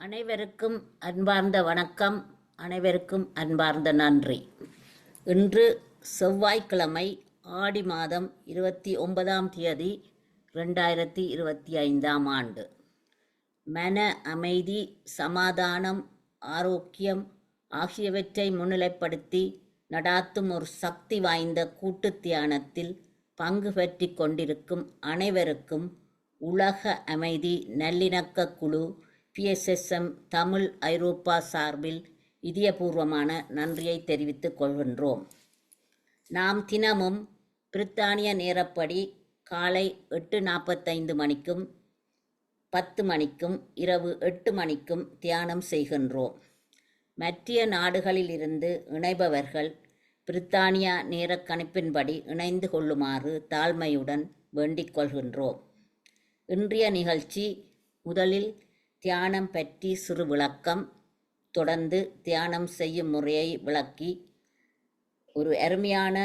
அனைவருக்கும் அன்பார்ந்த வணக்கம். அனைவருக்கும் அன்பார்ந்த நன்றி. இன்று செவ்வாய்க்கிழமை ஆடி மாதம் 29ஆம் தேதி 2025ஆம் ஆண்டு. மன அமைதி, சமாதானம், ஆரோக்கியம் ஆகியவற்றை முன்னிலைப்படுத்தி நடாத்தும் ஒரு சக்தி வாய்ந்த கூட்டு தியானத்தில் பங்கு பெற்றி கொண்டிருக்கும் அனைவருக்கும் உலக அமைதி நல்லிணக்க குழு PSSM தமிழ் ஐரோப்பா சார்பில் இதயபூர்வமான நன்றியை தெரிவித்துக் கொள்கின்றோம். நாம் தினமும் பிரித்தானிய நேரப்படி காலை 8:45 மணிக்கும் 10 மணிக்கும் இரவு 8 மணிக்கும் தியானம் செய்கின்றோம். மற்ற நாடுகளில் இருந்து இணைபவர்கள் பிரித்தானியா நேர கணிப்பின்படி இணைந்து கொள்ளுமாறு தாழ்மையுடன் வேண்டிக் கொள்கின்றோம். இன்றைய நிகழ்ச்சி முதலில் தியானம் பற்றி சிறு விளக்கம், தொடர்ந்து தியானம் செய்யும் முறையை விளக்கி ஒரு அருமையான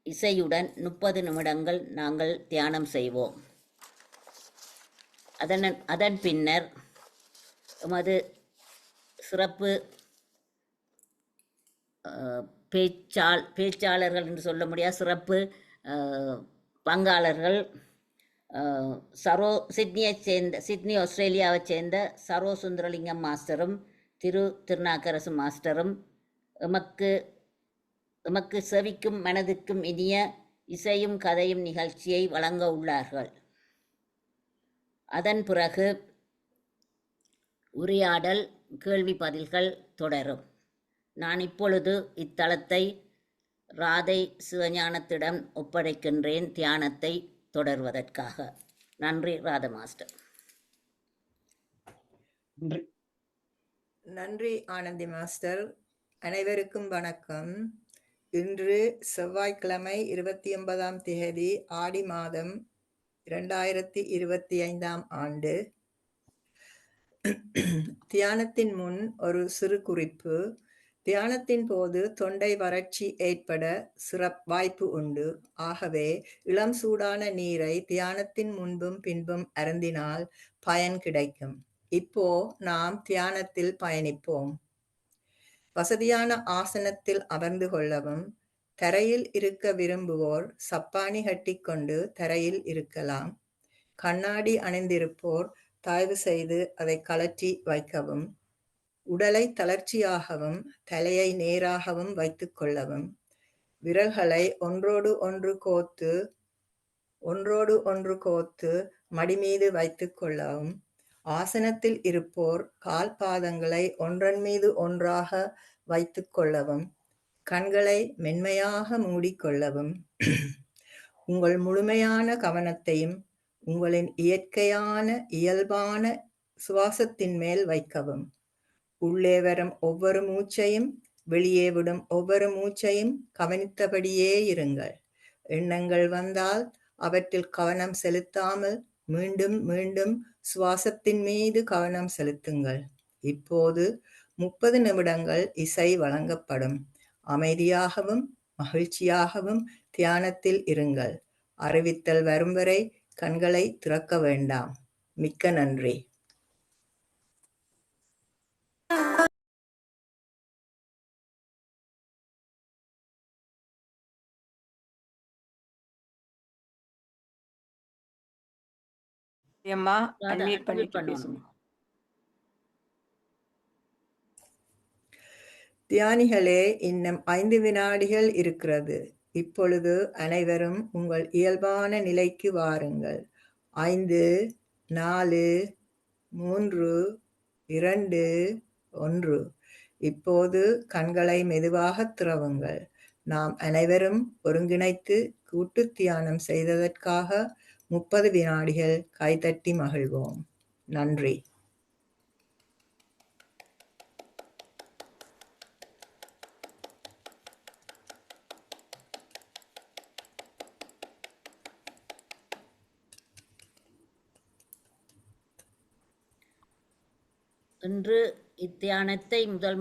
இசையுடன் 30 நிமிடங்கள் நாங்கள் தியானம் செய்வோம். அதன் பின்னர் எமது சிறப்பு பேச்சாளர்கள் என்று சொல்ல முடியாது, சிறப்பு பங்காளர்கள் சிட்னி ஆஸ்திரேலியாவைச் சேர்ந்த சரோ சுந்தரலிங்கம் மாஸ்டரும் திருநாக்கரசு மாஸ்டரும் எமக்கு செவிக்கும் மனதுக்கும் இனிய இசையும் கதையும் நிகழ்ச்சியை வழங்க உள்ளார்கள். அதன் பிறகு உரையாடல், கேள்வி பதில்கள் தொடரும். நான் இப்பொழுது இத்தலத்தை ராதை சிவஞானத்திடம் ஒப்படைக்கின்றேன் தியானத்தை தொடர்வதற்காக. நன்றி ராதா மாஸ்டர். நன்றி ஆனந்தி மாஸ்டர். அனைவருக்கும் வணக்கம். இன்று செவ்வாய்க்கிழமை 29ஆம் தேதி ஆடி மாதம் 2025ஆம் ஆண்டு. தியானத்தின் முன் ஒரு சிறு குறிப்பு. தியானத்தின் போது தொண்டை வறட்சி ஏற்பட வாய்ப்பு உண்டு. ஆகவே இளம் சூடான நீரை தியானத்தின் முன்பும் பின்பும் அருந்தினால் பயன் கிடைக்கும். இப்போ நாம் தியானத்தில் பயணிப்போம். வசதியான ஆசனத்தில் அமர்ந்து கொள்ளவும். தரையில் இருக்க விரும்புவோர் சப்பானி கட்டிக்கொண்டு தரையில் இருக்கலாம். கண்ணாடி அணிந்திருப்போர் தயவு செய்து அதை கழற்றி வைக்கவும். உடலை தளர்ச்சியாகவும் தலையை நேராகவும் வைத்துக் கொள்ளவும். விரல்களை ஒன்றோடு ஒன்று கோத்து மடி மீது வைத்துக் கொள்ளவும். ஆசனத்தில் இருப்போர் கால் பாதங்களை ஒன்றன் மீது ஒன்றாக வைத்துக் கொள்ளவும். கண்களை மென்மையாக மூடிக்கொள்ளவும். உங்கள் முழுமையான கவனத்தையும் உங்களின் இயல்பான சுவாசத்தின் மேல் வைக்கவும். உள்ளே வரும் ஒவ்வொரு மூச்சையும் வெளியே விடும் ஒவ்வொரு மூச்சையும் கவனித்தபடியே இருங்கள். எண்ணங்கள் வந்தால் அவற்றில் கவனம் செலுத்தாமல் மீண்டும் மீண்டும் சுவாசத்தின் மீது கவனம் செலுத்துங்கள். இப்போது 30 நிமிடங்கள் இசை வழங்கப்படும். அமைதியாகவும் மகிழ்ச்சியாகவும் தியானத்தில் இருங்கள். அறிவித்தல் வரும் வரை கண்களை திறக்க வேண்டாம். மிக்க நன்றி. தியானிகளே, இன்னும் 5 வினாடிகள் இருக்கிறது. இப்பொழுது அனைவரும் உங்கள் இயல்பான நிலைக்கு வாருங்கள். 5, 4, 3, 2, 1. இப்போது கண்களை மெதுவாக திறவுங்கள். நாம் அனைவரும் ஒருங்கிணைத்து கூட்டு தியானம் செய்ததற்காக 30 வினாடிகள் கைதட்டி மகிழ்வோம். நன்றி. இன்று இத்தியானத்தை முதல்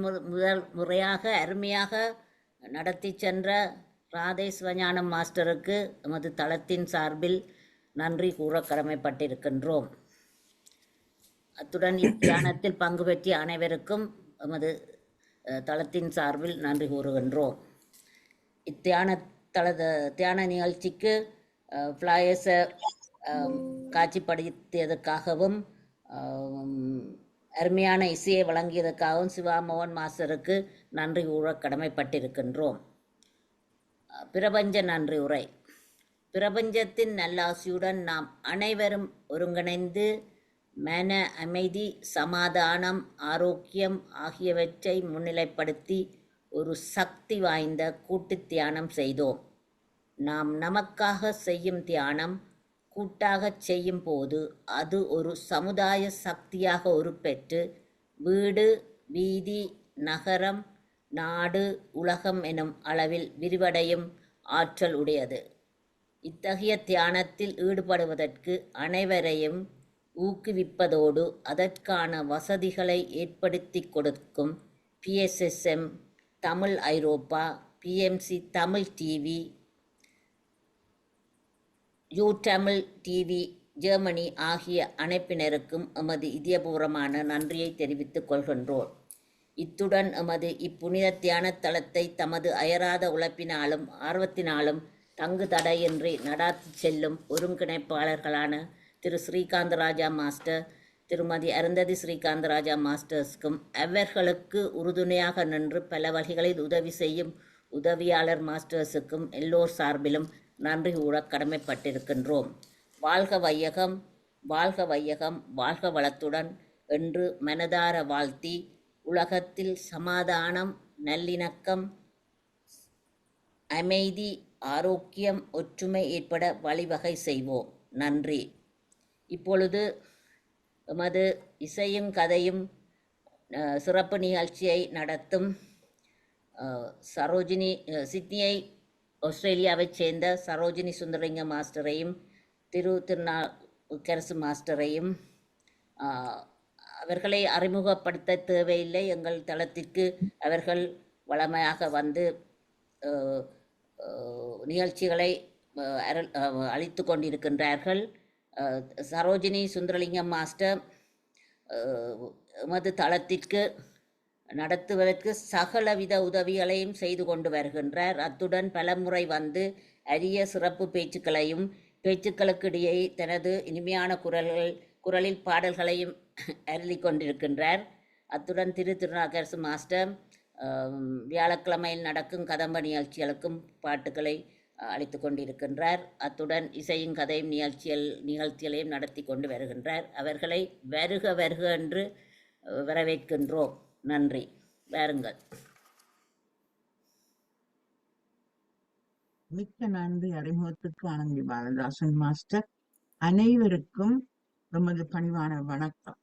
முறையாக அருமையாக நடத்தி சென்ற ராதை சிவஞானம் மாஸ்டருக்கு எமது தளத்தின் சார்பில் நன்றி கூற கடமைப்பட்டிருக்கின்றோம். அத்துடன் இத்தியானத்தில் பங்கு பெற்றிய அனைவருக்கும் எமது தளத்தின் சார்பில் நன்றி கூறுகின்றோம். தியான நிகழ்ச்சிக்கு ஃப்ளையர்ஸை காட்சிப்படுத்தியதற்காகவும் அருமையான இசையை வழங்கியதற்காகவும் சிவா மோகன் மாஸ்டருக்கு நன்றி கூற கடமைப்பட்டிருக்கின்றோம். பிரபஞ்ச நன்றி உரை. பிரபஞ்சத்தின் நல்லாசியுடன் நாம் அனைவரும் ஒருங்கிணைந்து மன அமைதி, சமாதானம், ஆரோக்கியம் ஆகியவற்றை முன்னிலைப்படுத்தி ஒரு சக்தி வாய்ந்த கூட்டு தியானம் செய்தோம். நாம் நமக்காக செய்யும் தியானம் கூட்டாகச் செய்யும் போது அது ஒரு சமுதாய சக்தியாக உருப்பெற்று வீடு, வீதி, நகரம், நாடு, உலகம் எனும் அளவில் விரிவடையும் ஆற்றல் உடையது. இத்தகைய தியானத்தில் ஈடுபடுவதற்கு அனைவரையும் ஊக்குவிப்பதோடு அதற்கான வசதிகளை ஏற்படுத்தி கொடுக்கும் PSSM Tamil Europe, PMC Tamil TV, you Tamil TV Germany ஆகிய அமைப்பினருக்கும் எமது இதயபூர்வமான நன்றியை தெரிவித்துக் கொள்கின்றோம். இத்துடன் எமது இப்புனித தியான தளத்தை தமது அயராத உழைப்பினாலும் ஆர்வத்தினாலும் தங்கு தடையின்றி நடாத்தி செல்லும் ஒருங்கிணைப்பாளர்களான திரு ஸ்ரீகாந்தராஜா மாஸ்டர், திருமதி அருந்ததி ஸ்ரீகாந்தராஜா மாஸ்டர்ஸ்க்கும் அவர்களுக்கு உறுதுணையாக நின்று பல வழிகளில் உதவி செய்யும் உதவியாளர் மாஸ்டர்ஸுக்கும் எல்லோர் சார்பிலும் நன்றி கூற கடமைப்பட்டிருக்கின்றோம். வாழ்க வையகம், வாழ்க வையகம், வாழ்க வளத்துடன் என்று மனதார வாழ்த்தி உலகத்தில் சமாதானம், நல்லிணக்கம், அமைதி, ஆரோக்கியம், ஒற்றுமை ஏற்பட வழிவகை செய்வோம். நன்றி. இப்பொழுது எமது இசையும் கதையும் சிறப்பு நிகழ்ச்சியை நடத்தும் சரோஜினி, சிட்னியை ஆஸ்திரேலியாவைச் சேர்ந்த சரோஜினி சுந்தரலிங்க மாஸ்டரையும் திருநாவுக்கரசு மாஸ்டரையும் அவர்களை அறிமுகப்படுத்த தேவையில்லை. எங்கள் தளத்திற்கு அவர்கள் வளமையாக வந்து நிகழ்ச்சிகளை அளித்து கொண்டிருக்கின்றார்கள். சரோஜினி சுந்தரலிங்கம் மாஸ்டர் எமது தளத்திற்கு நடத்துவதற்கு சகலவித உதவிகளையும் செய்து கொண்டு வருகின்றார். அத்துடன் பலமுறை வந்து அரிய சிறப்பு பேச்சுக்களுக்கிடையே தனது இனிமையான குரலில் பாடல்களையும் அருளி கொண்டிருக்கின்றார். அத்துடன் திருநாவுக்கரசு மாஸ்டர் வியாழக்கிழமையில் நடக்கும் கதம்ப நிகழ்ச்சிகளுக்கும் பாட்டுக்களை அளித்து கொண்டிருக்கின்றார். அத்துடன் இசையும் கதையும் நிகழ்ச்சிகளையும் நடத்தி கொண்டு வருகின்றார். அவர்களை வருக வருக என்று வரவேற்கின்றோம். நன்றி. வாருங்கள். மிக்க நன்றி. அறிமுகத்துக்கு ஆனந்தி பாலதாசன் மாஸ்டர். அனைவருக்கும் நமது பணிவான வணக்கம்.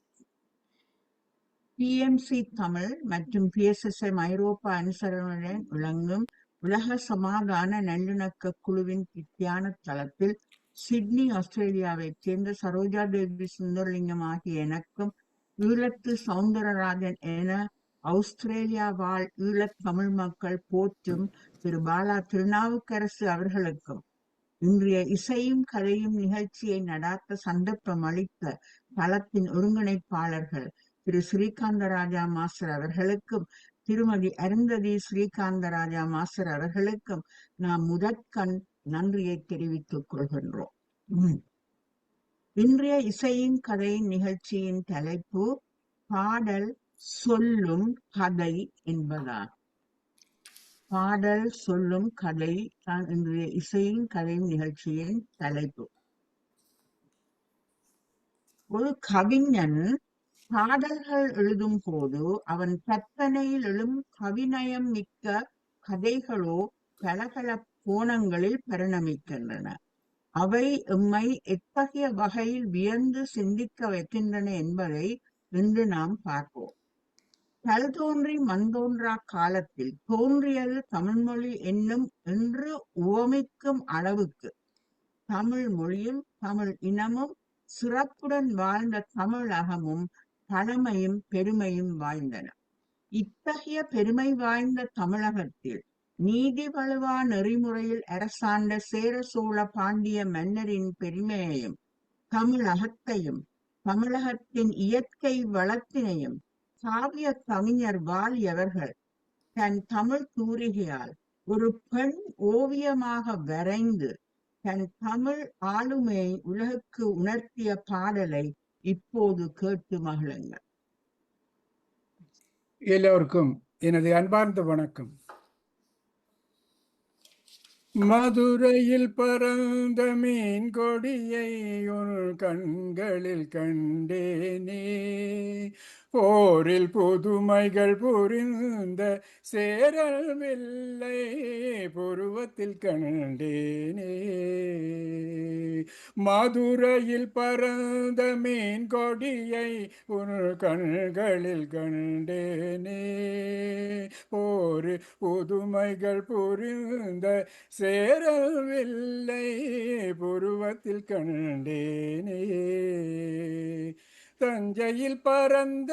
PMC தமிழ் மற்றும் PSSM ஐரோப்பா அனுசரணையுடன் விளங்கும் உலக சமாதான நல்லிணக்க குழுவின் தியான தளத்தில் சிட்னி ஆஸ்திரேலியாவைச் சேர்ந்த சரோஜா தேவி சுந்தரலிங்கம் ஆகிய எனக்கும் ஈழத்து சவுந்தரராஜன் என ஆஸ்திரேலியா வாழ் ஈழத் தமிழ் மக்கள் போற்றும் திரு பாலா திருநாவுக்கரசு அவர்களுக்கும் இன்றைய இசையும் கதையும் நிகழ்ச்சியை நடாத்த சந்தர்ப்பம் அளித்த தளத்தின் ஒருங்கிணைப்பாளர்கள் திரு ஸ்ரீகாந்தராஜா மாஸ்டர் அவர்களுக்கும் திருமதி அருந்ததி ஸ்ரீகாந்தராஜா மாஸ்டர் அவர்களுக்கும் நாம் முதற்கண் நன்றியை தெரிவித்துக் கொள்கின்றோம். இன்றைய இசையின் கதையின் நிகழ்ச்சியின் தலைப்பு பாடல் சொல்லும் கதை என்பதால் பாடல் சொல்லும் கதை தான் இன்றைய இசையின் கதையின் நிகழ்ச்சியின் தலைப்பு. ஒரு கவிஞன் பாடல்கள் எழுதும் போது அவன் கற்பனையில் எழும் கவிநயம் மிக்க கதைகளோ பல பல கோணங்களில் பரிணமிக்கின்றன. அவை எம்மை எத்தகைய வகையில் வியந்து சிந்திக்க வைக்கின்றன என்பதை இன்று நாம் பார்ப்போம். கல் தோன்றி மண்தோன்றா காலத்தில் தோன்றியது தமிழ்மொழி என்னும் என்று உவமிக்கும் அளவுக்கு தமிழ் மொழியும் தமிழ் இனமும் சிறப்புடன் வாழ்ந்த தமிழகமும் பழமையும் பெருமையும் வாய்ந்தன. இத்தகைய பெருமை வாய்ந்த தமிழகத்தில் நீதி வலுவா நெறிமுறையில் அரசாண்ட சேர சோழ பாண்டிய மன்னரின் பெருமையையும் தமிழகத்தையும் தமிழகத்தின் இயற்கை வளத்தினையும் காவிய கவிஞர் வாலி அவர்கள் தன் தமிழ் தூரிகையால் ஒரு பெண் ஓவியமாக வரைந்து தன் தமிழ் ஆளுமையை உலகுக்கு உணர்த்திய பாடலை இப்போது கேட்டு மகிழுங்கள். எல்லோருக்கும் எனது அன்பார்ந்த வணக்கம். மதுரையில் பறந்த மீன் கொடியை உன் கண்களில் கண்டேனே, போரில் புதுமைகள் புரிந்த சேரல் வெள்ளை புருவத்தில் கண்டேனே. மதுரையில் பறந்த மீன் கொடியை உன் கண்களில் கண்டேனே, போரில் புதுமைகள் புரிந்த சேரல் வெள்ளை புருவத்தில் கண்டேனே. தஞ்சையில் பறந்த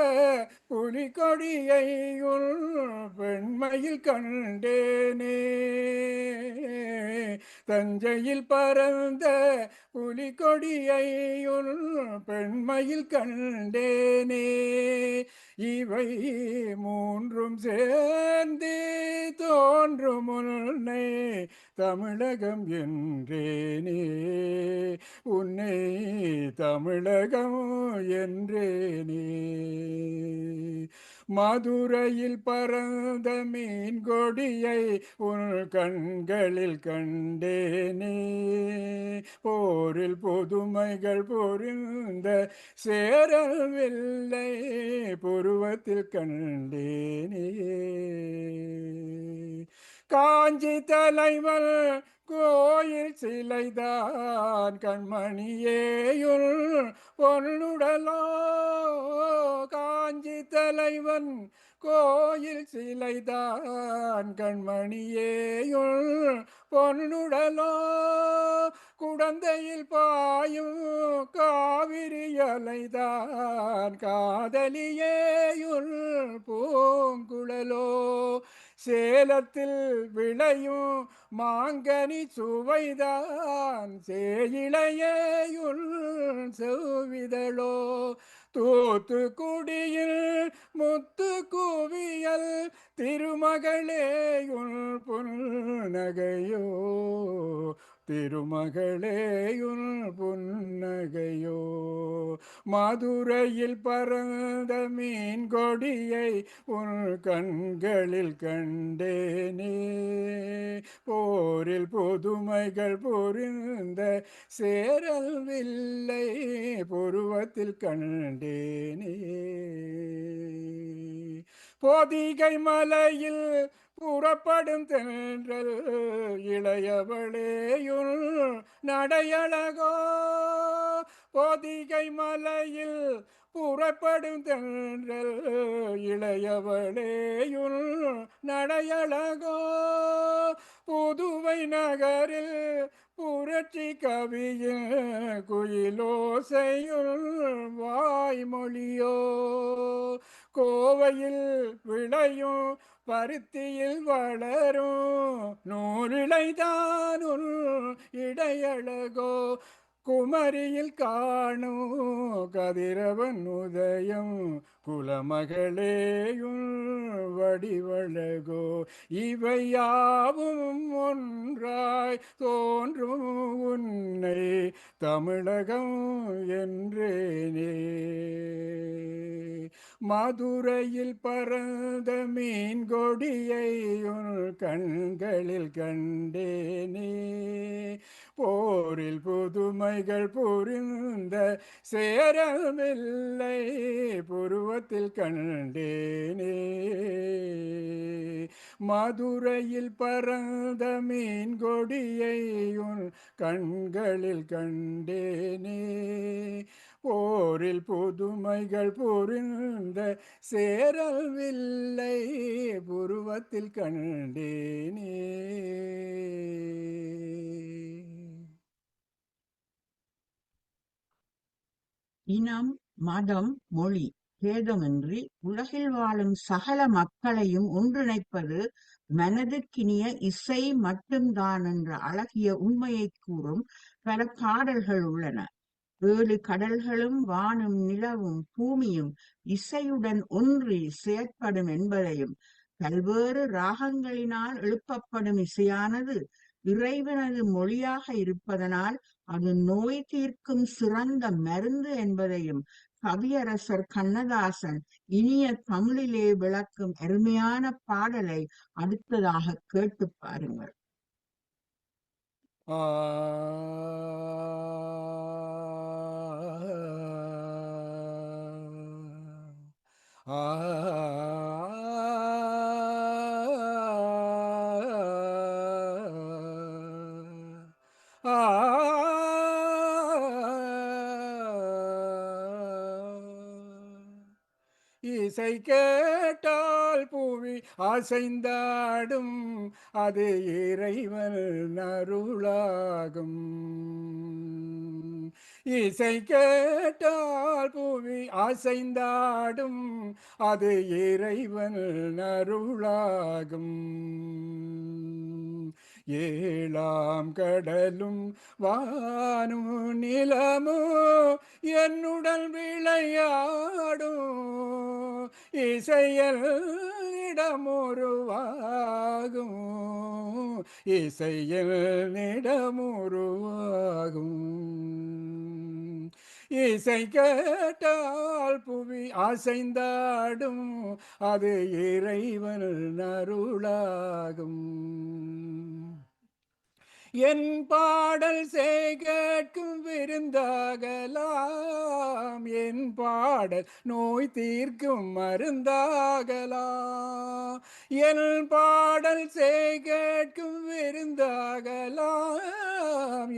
புலிகொடியை உன் பெண்மையில் கண்டேனே, தஞ்சையில் பறந்த புலிகொடியை உன் பெண்மையில் கண்டேனே. இவை மூன்றும் சேர்ந்து தோன்றும் உன்னை தமிழகம் என்றேனே, உன்னை தமிழகம் என்றேனே. மதுரையில் பறந்த மீன் கொடியை உன் கண்களில் கண்டேனே, போரில் புதுமைகள் புரிந்த சேரல் வெள்ளை புருவத்தில் கண்டேனே. காஞ்சி தலைவன் கோயில் சிலைதான் கண்மணியேயுள் பொன்னுடலோ, காஞ்சி தலைவன் கோயில் சிலைதான் கண்மணியேயுள் பொன்னுடலோ, குடந்தையில் பாயும் காவிரி அலைதான் காதலியேயுள் பூங்குழலோ, சேலத்தில் விளையும் மாங்கனி சுவைதான் சேயிளையுள் செவ்விதழோ, தூத்துக்குடியில் முத்து குவியல் திருமகளேயுள் புன்னகையோ, திருமகளேயுள் புன்னகையோ. மதுரையில் பறந்த மீன் கொடியை உன் கண்களில் கண்டேனே, போரில் புதுமைகள் புரிந்த சேரல் வெள்ளை புருவத்தில் கண்டேனே. பொதிகை மலையில் புறப்படும் தென்றல் இளையவளேயுள் நடையழகோ, பொதிகை மலையில் புறப்படும் தென்றல் இளையவளேயுள் நடையழகோ, புதுவை நகரில் புரட்சி கவியின் குயிலோசையுள் வாய்மொழியோ, கோவையில் விளையும் பருத்தியில் வளரும் நூலிழைதானுள் இடையழகோ, குமரியில் காணும் கதிரவன் உதயம் குலமகளேயுள் வடிவழகோ, இவையாவும் ஒன்றாய் தோன்றும் உன்னை தமிழகம் என்றேனே. மதுரையில் பறந்த மீன் கொடியை உன் கண்களில் கண்டேனே, போரில் புதுமைகள் புரிந்த சேரல் வெள்ளை புருவத்தில் கண்டேனே. மதுரையில் பறந்த மீன் கொடியை உன் கண்களில் கண்டேனே, போரில் புதுமைகள் புரிந்த சேரல் வெள்ளை புருவத்தில் கண்டேனே. இனம், மதம், மொழி பேதமின்றி உலகில் வாழும் சகல மக்களையும் ஒன்றிணைப்பது மனதுக்கினிய இசை மட்டும்தான் என்ற அழகிய உண்மையை கூறும் பல பாடல்கள் உள்ளன. ஏழு கடல்களும் வானும் நிலவும் பூமியும் இசையுடன் ஒன்றி செயற்படும் என்பதையும், பல்வேறு ராகங்களினால் எழுப்பப்படும் இசையானது இறைவனது மொழியாக இருப்பதனால் அது நோய் தீர்க்கும் சிறந்த மருந்து என்பதையும் கவியரசர் கண்ணதாசன் இனிய தமிழிலே விளக்கும் அருமையான பாடலை அடுத்ததாக கேட்டு பாருங்கள். ஆ இசை கேட்டால் புவி அசைந்தாடும், அது இறைவன் அருளாகும். இசை கேட்டால் புவி அசைந்தாடும், அது இறைவன் அருளாகும். ஏழாம் கடலும் வானும் நிலமோ என்னுடன் விளையாடும், இசையில் இடமுருவாகும், இசையில் இடமுருவாகும். இசை கேட்டால் புவி அசைந்தாடும், அது இறைவன் அருளாகும். என் பாடல் கேட்கும் விருந்தாகலாம், என் பாடல் நோய் தீர்க்கும் மருந்தாகலாம். என் பாடல் கேட்கும் விருந்தாகலாம்,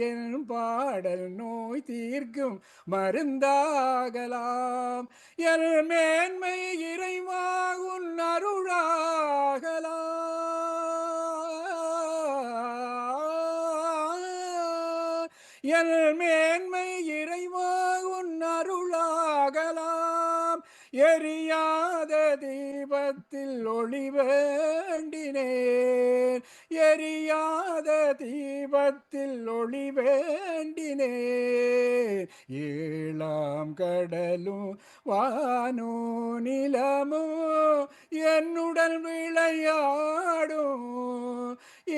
என் பாடல் நோய் தீர்க்கும் மருந்தாகலாம். என் மேன்மை இறைவா உன் அருளாகலாம். என் மேன்மை இறைவா உன் அருளாகலாம். எரியாத தீபத்தில் ஒளி வேண்டினேன், எரியாத தீபத்தில் ஒளி வேண்டினேன். ஏழாம் கடலும் வானோ நிலமோ என்னுடன் விளையாடும்,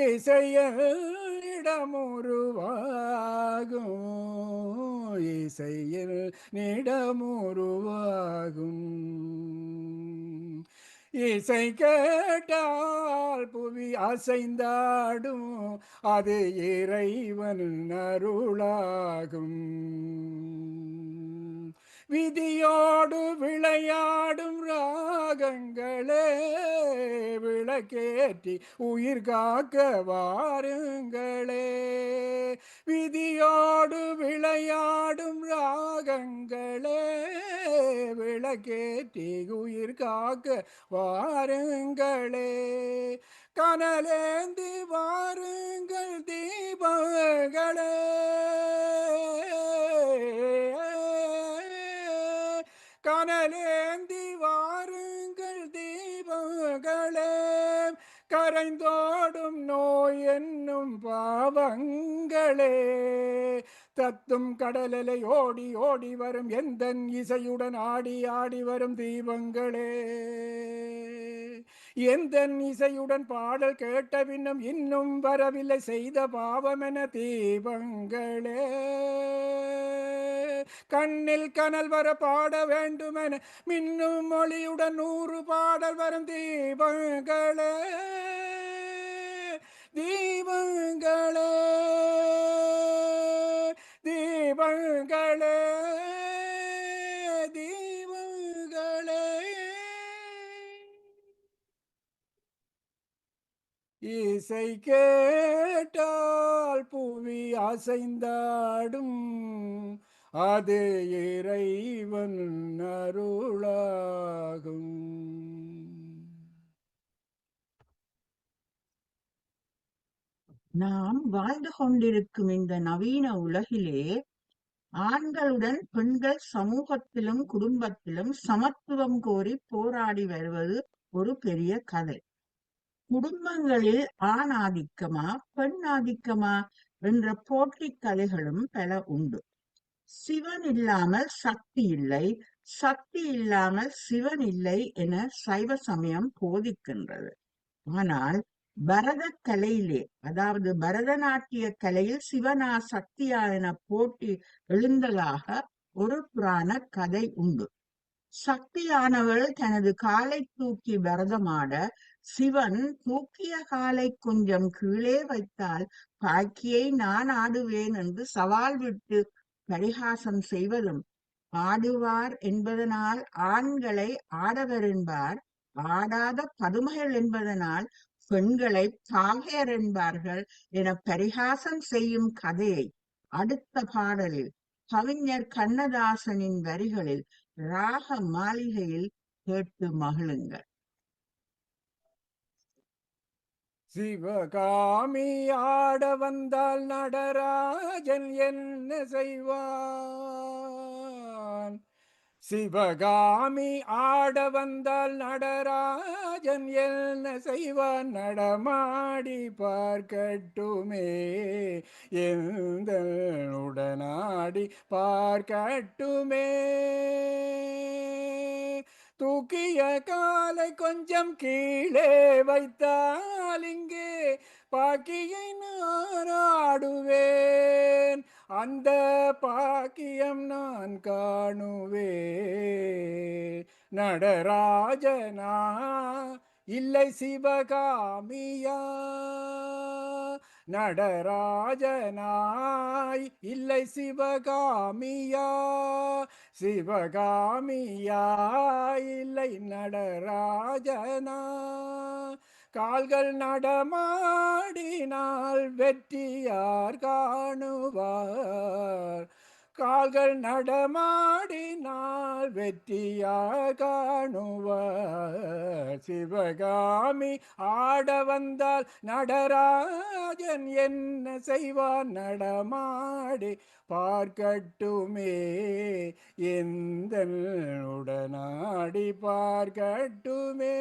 இசையில் இடமுருவாகும், இசையில் இடமுருவாகும். இசை கேட்டால் புவி அசைந்தாடும், அது இறைவன் அருளாகும். விதியோடு விளையாடும் ராகங்களே, விளக்கேற்றி உயிர் காக்க வாருங்களே. விதியோடு விளையாடும் ராகங்களே, விளக்கேற்றி உயிர் காக்க வாருங்களே. கனலேந்தி வாருங்கள் தீபங்களே, கனலேந்தி வாருங்கள் தீபங்களே. கரைந்தோடும் நோய் என்னும் பாவங்களே, தத்தும் கடலலை ஓடி ஓடி வரும் எந்தன் இசையுடன் ஆடி ஆடி வரும் தீபங்களே. எந்தன் இசையுடன் பாடல் கேட்ட பின்னும் இன்னும் வரவில்லை செய்த பாவமென தீபங்களே. கண்ணில் கனல் வர பாட வேண்டுமென மின்னும் மொழியுடன் 100 பாடல் வரும் தீபங்களே. தீபங்களே, தீபங்களே, தீபங்களே. இசை கேட்டால் புவி அசைந்தாடும், அது இறைவன் அருளாகும். நாம் வாழ்ந்து கொண்டிருக்கும் இந்த நவீன உலகிலே ஆண்களுடன் பெண்கள் சமூகத்திலும் குடும்பத்திலும் சமத்துவம் கோரி போராடி வருவது ஒரு பெரிய கதை. குடும்பங்களில் ஆண் ஆதிக்கமா பெண் ஆதிக்கமா என்ற போட்டி கதைகளும் பல உண்டு. சிவன் இல்லாமல் சக்தி இல்லை, சக்தி இல்லாமல் சிவன் இல்லை என சைவ சமயம் போதிக்கின்றது. ஆனால் பரதக் கலையிலே, அதாவது பரதநாட்டிய கலையில் சிவனா சக்தியா என போட்டி எழுந்ததாக ஒரு புராண கதை உண்டு. சக்தியானவள் தனது காலை தூக்கி பரதமாட, சிவன் தூக்கிய காலை கொஞ்சம் கீழே வைத்தால் பாக்கியை நான் ஆடுவேன் என்று சவால் விட்டு பரிகாசம் செய்வதும், ஆடுவார் என்பதனால் ஆண்களை ஆடவர் என்பார், ஆடாத பதுமைகள் என்பதனால் பெண்களை பாகையர் என்பார்கள் என பரிகாசம் செய்யும் கதையை அடுத்த பாடலில் கவிஞர் கண்ணதாசனின் வரிகளில் ராக மாளிகையில் கேட்டு மகிழுங்கள். சிவகாமி ஆட வந்தால் நடராஜன் என்ன செய்வான்? சிவகாமி ஆட வந்தால் நடராஜன் என்ன செய்வான்? நடமாடி பார்க்கட்டுமே, எந்த உடனாடி பார்க்கட்டுமே. தூக்கிய காலை கொஞ்சம் கீழே வைத்தால் இங்கே பாக்கியை நான் ஆடுவேன், அந்த பாக்கியம் நான் காணுவேன். நடராஜனா இல்லை சிவகாமியா? நடராஜனாய் இல்லை சிவகாமியா? சிவகாமியா இல்லை நடராஜனா? கால்கள் நடமாடினால் வெற்றியார் காணுவார், கால்கள் நடமாடினால் வெற்றியார் காணுவார். சிவகாமி ஆட வந்தால் நடராஜன் என்ன செய்வான்? நடமாடி பார்க்கட்டுமே, எந்த உடனாடி பார்க்கட்டுமே.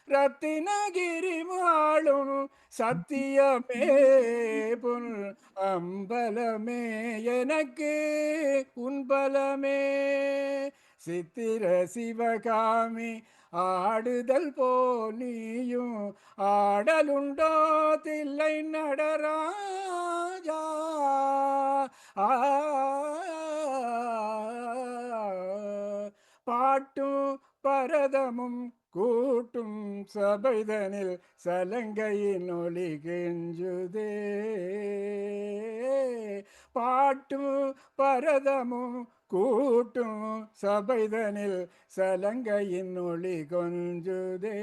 ரத்தினகிரி வாழும் சத்தியமே புல் அம்பலமே எனக்கு உன்பலமே. சித்திர சிவகாமி ஆடுதல் போலியும் ஆடலுண்டோ தில்லை நடராஜா? பாட்டும் பரதமும் கூட்டும் சபைதனில் சலங்கையின் ஒளி கெஞ்சுதே. பாட்டும் பரதமும் கூட்டும் சபைதனில் சலங்கையின் ஒளி கொஞ்சுதே.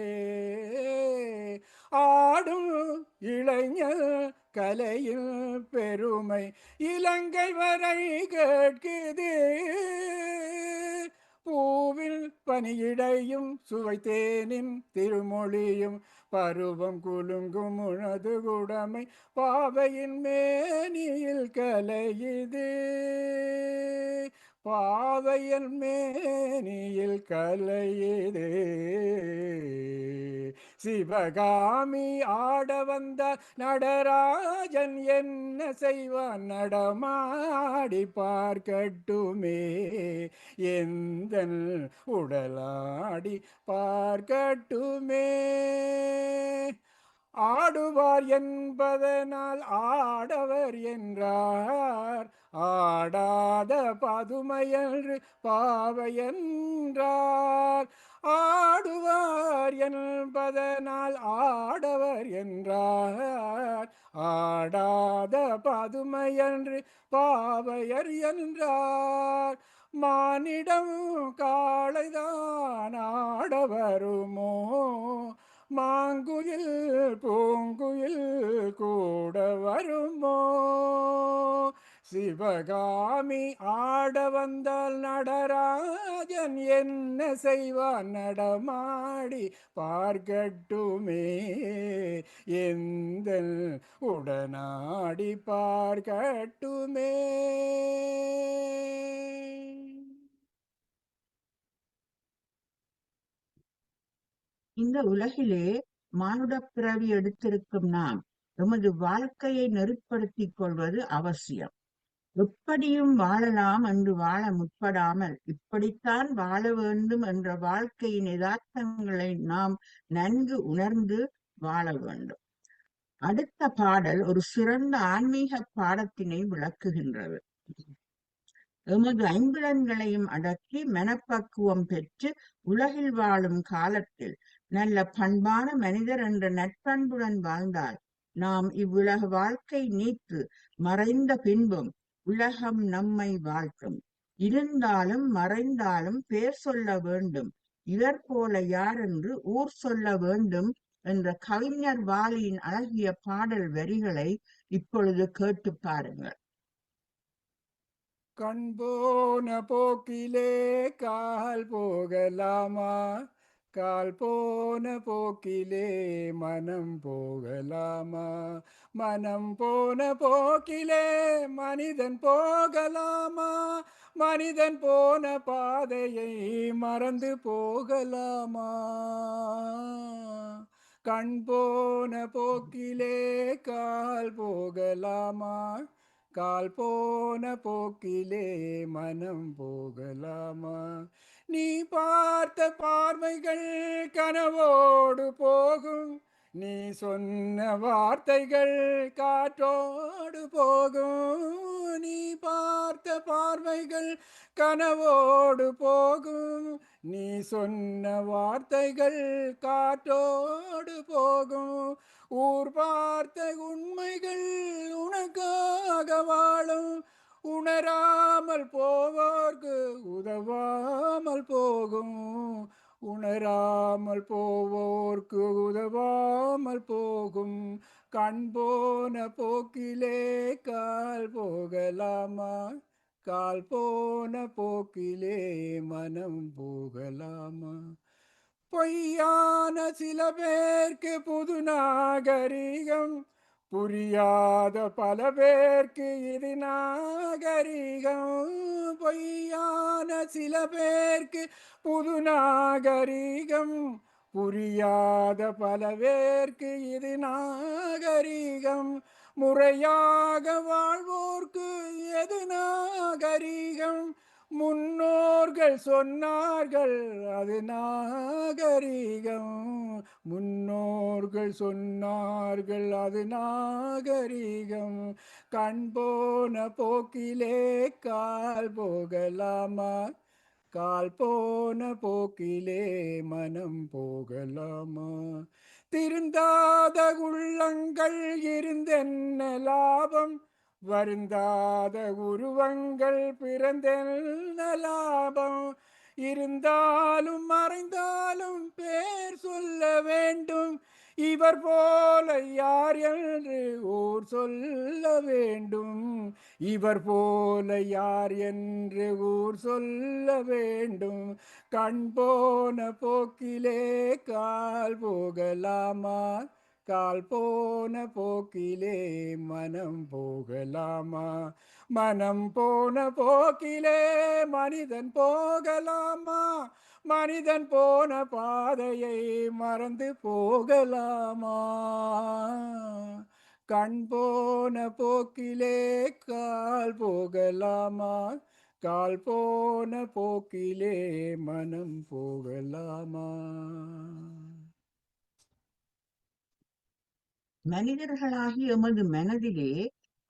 ஆடும் இளைஞர் கலையில் பெருமை இலங்கை வரை கேட்குதே. பூவில் பனியிடையும் சுவைத்தேனின் திருமொழியும் பருவம் குலுங்கும் உனது குடமை பாவையின் மேனியில் கலையுதே. பாவையின் மேனியில் கலையுதே. சிவகாமி ஆட வந்த நடராஜன் என்ன செய்வான்? நடமாடி பார்க்கட்டுமே, எந்த உடலாடி பார்க்கட்டுமே. ஆடுவார் என்பதனால் ஆடவர் என்றார், ஆடாத பதுமையன்று பாவையென்றார். ஆடுவார் என்பதனால் ஆடவர் என்றார், ஆடாத பதுமையன்று பாவையர் என்றார். மானிடம் காளைதான் ஆட வருமோ, மாங்குயில் பூங்குயில் கூட வருமோ. சிவகாமி ஆட வந்தால் நடராஜன் என்ன செய்வான்? நடமாடி பார்க்கட்டுமே, எந்த உடனாடி பார்க்கட்டுமே. இந்த உலகிலே மானுடப் பிறவி எடுத்திருக்கும் நாம் எமது வாழ்க்கையை நெறிப்படுத்திக் கொள்வது அவசியம். எப்படியும் வாழலாம் என்று வாழ முற்படாமல் இப்படித்தான் வாழ வேண்டும் என்ற வாழ்க்கையின் யதார்த்தங்களை நாம் நன்கு உணர்ந்து வாழ வேண்டும். அடுத்த பாடல் ஒரு சிறந்த ஆன்மீக பாடத்தினை விளக்குகின்றது. எமது ஐம்புலன்களையும் அடக்கி மனப்பக்குவம் பெற்று உலகில் வாழும் காலத்தில் நல்ல பண்பான மனிதர் என்ற நற்பண்புடன் வாழ்ந்தால் நாம் இவ்வுலக வாழ்க்கை நீத்து மறைந்த பின்பும் உலகம் நம்மை வாழ்த்தும். இருந்தாலும் மறைந்தாலும் பேர் சொல்ல வேண்டும், இவர் போல யார் என்று ஊர் சொல்ல வேண்டும் என்ற கவிஞர் வாலியின் அழகிய பாடல் வரிகளை இப்பொழுது கேட்டு பாருங்கள். கண் போன போக்கிலே கால் போகலாமா, கால் போன போக்கிலே மனம் போகலாமா, மனம் போன போக்கிலே மனிதன் போகலாமா, மனிதன் போன பாதையை மறந்து போகலாமா. கண் போன போக்கிலே கால் போகலாமா, கால் போன போக்கிலே மனம் போகலாமா. நீ பார்த்த பார்வைகள் கனவோடு போகும், நீ சொன்ன வார்த்தைகள் காற்றோடு போகும். நீ பார்த்த பார்வைகள் கனவோடு போகும், நீ சொன்ன வார்த்தைகள் காற்றோடு போகும். ஊர் பார்த்த உண்மைகள் உனக்காக வாழும், உணராமல் போவோர்க்கு உதவாமல் போகும், உணராமல் போவோர்க்கு உதவாமல் போகும். கண் போன போக்கிலே கால் போகலாமா, கால் போன போக்கிலே மனம் போகலாமா. பொய்யான சில பேர்க்கு புது நாகரிகம், புரியாத பல பேர்க்கு இது நாகரிகம். பொய்யான சில பேர்க்கு புது நாகரிகம், புரியாத பல பேர்க்கு இது நாகரிகம். முறையாக வாழ்வோர்க்கு எது நாகரிகம், முன்னோர்கள் சொன்னார்கள் அது நாகரிகம், முன்னோர்கள் சொன்னார்கள் அது நாகரிகம். கண் போன போக்கிலே கால் போகலாமா, கால் போன போக்கிலே மனம் போகலாமா. திருந்தாத உள்ளங்கள் இருந்தென்ன லாபம், வருந்தாத உருவங்கள் பிறந்தென்ன லாபம். இருந்தாலும் மறைந்தாலும் பேர் சொல்ல வேண்டும், இவர் போல யார் என்று ஊர் சொல்ல வேண்டும், இவர் போல யார் என்று ஊர் சொல்ல வேண்டும். கண் போன போக்கிலே கால் போகலாமா, கால் போன போக்கிலே மனம் போகலாமா, மனம் போன போக்கிலே மனிதன் போகலாமா, மனிதன் போன பாதையை மறந்து போகலாமா. கண் போன போக்கிலே கால் போகலாமா, கால் போன போக்கிலே மனம் போகலாமா. மனிதர்களாகி எமது மனதிலே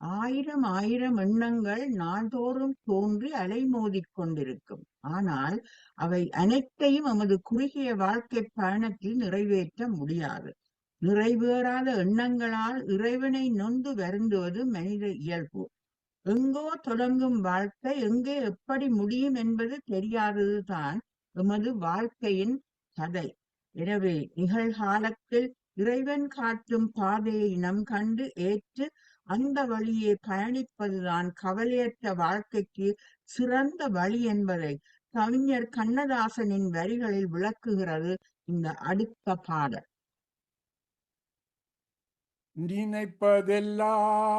ஆயிரம் ஆயிரம் எண்ணங்கள் நாள்தோறும் தோன்றி அலைமோதிக் கொண்டிருக்கும். ஆனால் அவை அனைத்தையும் எமது குறுகிய வாழ்க்கை பயணத்தில் நிறைவேற்ற முடியாது. நிறைவேறாத எண்ணங்களால் இறைவனை நொந்து வருந்துவது மனித இயல்பு. எங்கோ தொடங்கும் வாழ்க்கை எங்கே எப்படி முடியும் என்பது தெரியாததுதான் எமது வாழ்க்கையின் கதை. எனவே நிகழ்காலத்தில் இறைவன் காட்டும் பாதையை நம் கண்டு ஏற்று அந்த வழியே பயணிப்பதுதான் கவலையற்ற வாழ்க்கைக்கு சிறந்த வழி என்பதை கவிஞர் கண்ணதாசனின் வரிகளில் விளக்குகிறது இந்த அடுத்த பாடல். நினைப்பதெல்லாம்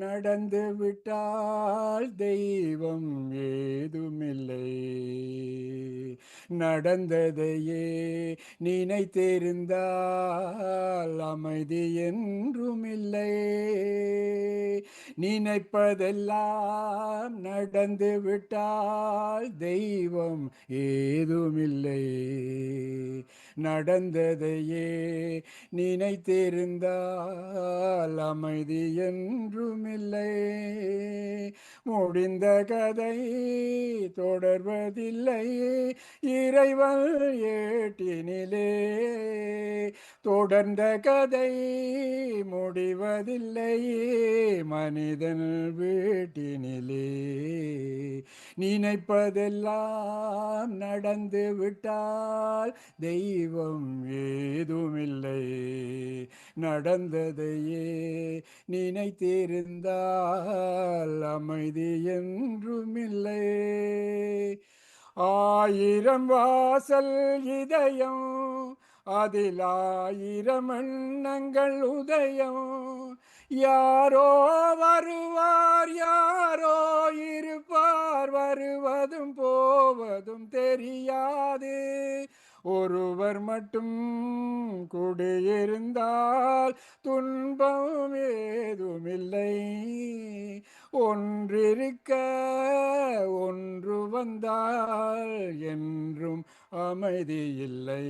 நடந்து விட்டால் தெய்வம் ஏதுமில்லை. நடந்ததையே நினைத்திருந்தால் அமைதி என்றுமில்லை. நினைப்பதெல்லாம் நடந்து விட்டால் தெய்வம் ஏதுமில்லை. நடந்ததையே நினைத்திருந்தால் அமைதி என்றுமில்லை. முடிந்த கதை தொடர்வதில்லை இறைவன் ஏட்டினிலே. தொடர்ந்த கதை முடிவதில்லை மனிதன் வீட்டினிலே. நினைப்பதெல்லாம் நடந்து விட்டால் தெய்வம் ஏதுமில்லை. நடந்ததையே நினைத்திருந்தால் அமைதி என்றுமில்லை. ஆயிரம் வாசல் இதயம் அதில் ஆயிரம் எண்ணங்கள் உதயம். யாரோ வருவார் யாரோ இருப்பார், வருவதும் போவதும் தெரியாது. ஒருவர் மட்டும் குடியிருந்தால் துன்பம் ஏதுமில்லை. ஒன்றிருக்க ஒன்று வந்தால் என்றும் அமைதி இல்லை.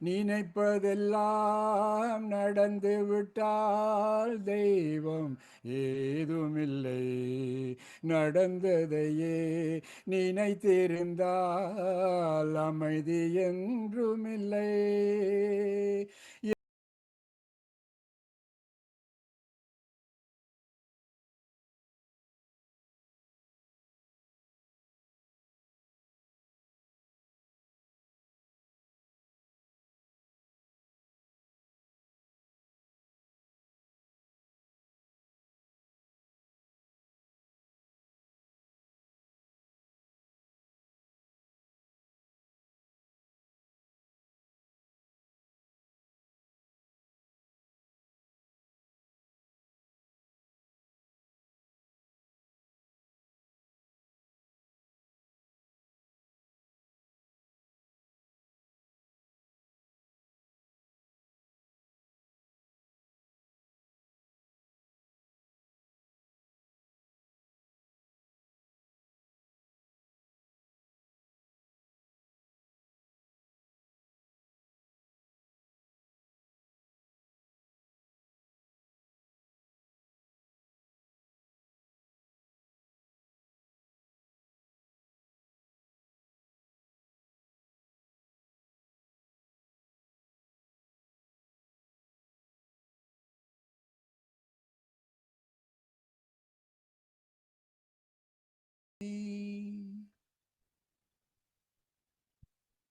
நினைப்பதெல்லாம் நடந்து விட்டால் தெய்வம் ஏதுமில்லை. நடந்ததையே நினைத்திருந்தால் அமைதி என்றுமில்லை.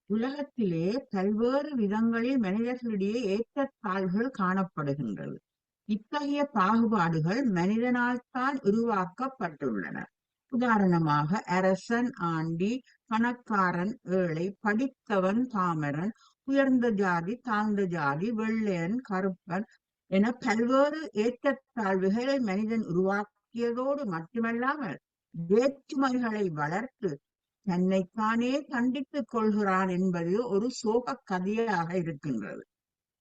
உலகத்திலே பல்வேறு விதங்களில் மனிதர்களிடையே ஏற்றத்தாழ்வுகள் காணப்படுகின்றது. இத்தகைய பாகுபாடுகள் மனிதனால் தான் உருவாக்கப்பட்டுள்ளன. உதாரணமாக அரசன், ஆண்டி, பணக்காரன், ஏழை, படித்தவன், பாமரன், உயர்ந்த ஜாதி, தாழ்ந்த ஜாதி, வெள்ளையன், கருப்பன் என பல்வேறு ஏற்றத்தாழ்வுகளை மனிதன் உருவாக்கியதோடு மட்டுமல்லாமல் வேற்றுமைகளை வளர்த்து தன்னைத்தானே கண்டித்துக் கொள்கிறான் என்பது ஒரு சோக கதையாக இருக்கின்றது.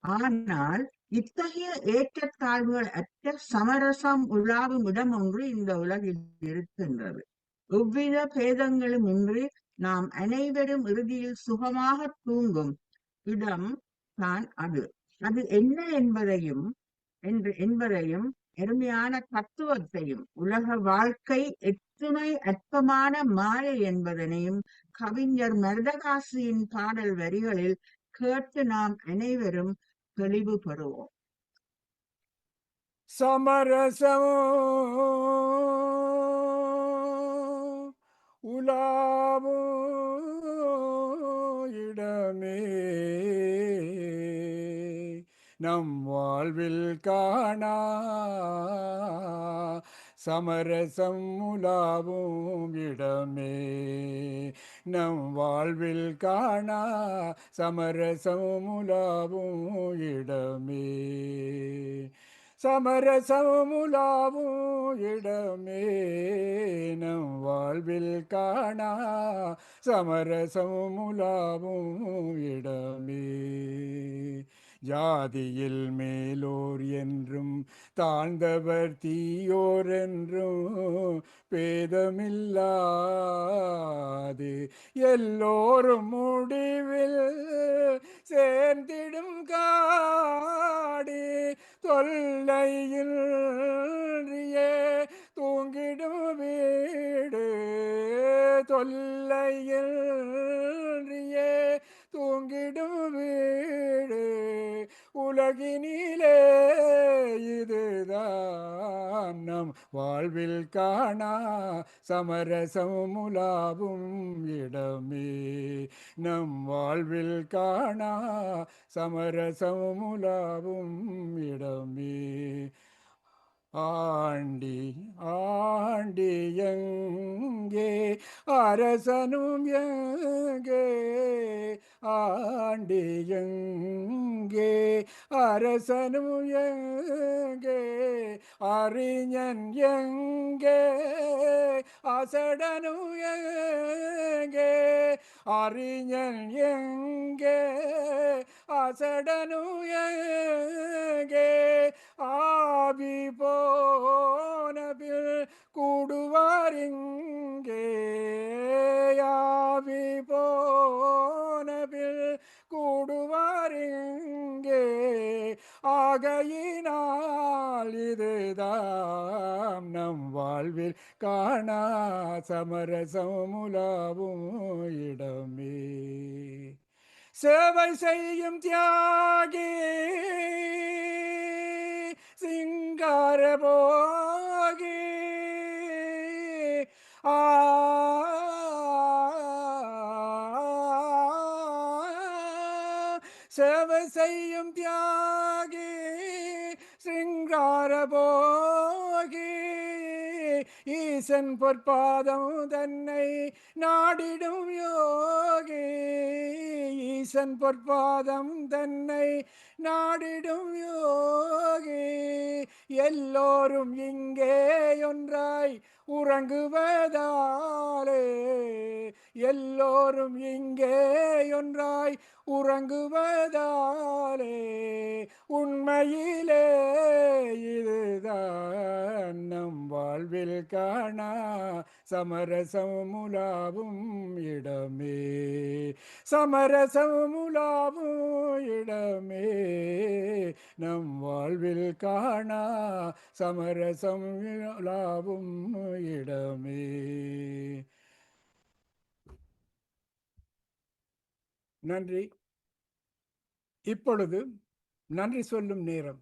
ஆனால் இத்தகைய ஏற்றத்தாழ்வுகள் அற்ற சமரசம் உலாவும் இடம் ஒன்று இந்த உலகில் இருக்கின்றது. எவ்வித பேதங்களும் இன்றி நாம் அனைவரும் இறுதியில் சுகமாக தூங்கும் இடம் தான் அது. அது என்ன என்பதையும் அருமையான தத்துவத்தையும் உலக வாழ்க்கை எத்துணை அற்பமான மாயை என்பதனையும் கவிஞர் மருதகாசியின் பாடல் வரிகளில் கேட்டு நாம் அனைவரும் தெளிவு பெறுவோம். சமரசம் உலாவும் இடமே நம் வாழ்வில் காணா. சமரசம் உலாவும் இடமே நம் வாழ்வில் காணா. சமரசம் உலாவும் இடமே சமரசமுலாவும் இடமே நம் வாழ்வில் காணா சமரசமுலாவும் இடமே. ஜாதியில் மேலோர் என்றும் தாழ்ந்தவர் தீயோர் என்றும் பேதமில்லாது எல்லோரும் முடிவில் சேர்ந்திடும் காடி தொல்லையில்றியே தூங்கிடும் வீடு தொல்லையில்றியே தூங்கிடும் வீடு உலகினிலே இதுதான் நம் வாழ்வில் காணா சமரசமுலாவும் இடமே. நம் வாழ்வில் காணா சமரசமுலாவும் இடமே. ஆண்டி ஆண்டி எங்கே அரசனும் எங்கே ஆண்டி எங்கே அரசனும் எங்கே அறிஞன் எங்கே அசடனும் எங்கே அறிஞன் எங்கே அசடனும் எங்கே ஆவி போனபில் கூடுவாரிங்கே ஆவி போனபில் கூடுவாரிங்கே ஆகையினால் இதுதான் நம் வாழ்வில் காணா சமரசமுலாவும் இடமே. சேவை செய்யும் தியாகி சிங்கார போகி சேவை செய்யும் தியாகி சிங்கார போகி ஈசன் பொற்பாதம் தன்னை நாடிடும் யோகி ஈசன் பொற்பாதம் தன்னை நாடிடும் யோகி எல்லோரும் இங்கே ஒன்றாய் உறங்குவதாலே எல்லோரும் இங்கே ஒன்றாய் உறங்குவதாலே உண்மையிலே இதுதான் நம் வாழ்வில் காணா சமரசமுலாவும் இடமே. சமரசமுலாவும் இடமே நம் வாழ்வில் காணா சமரசமுலாவும் இடமே. நன்றி. இப்பொழுது நன்றி சொல்லும் நேரம்.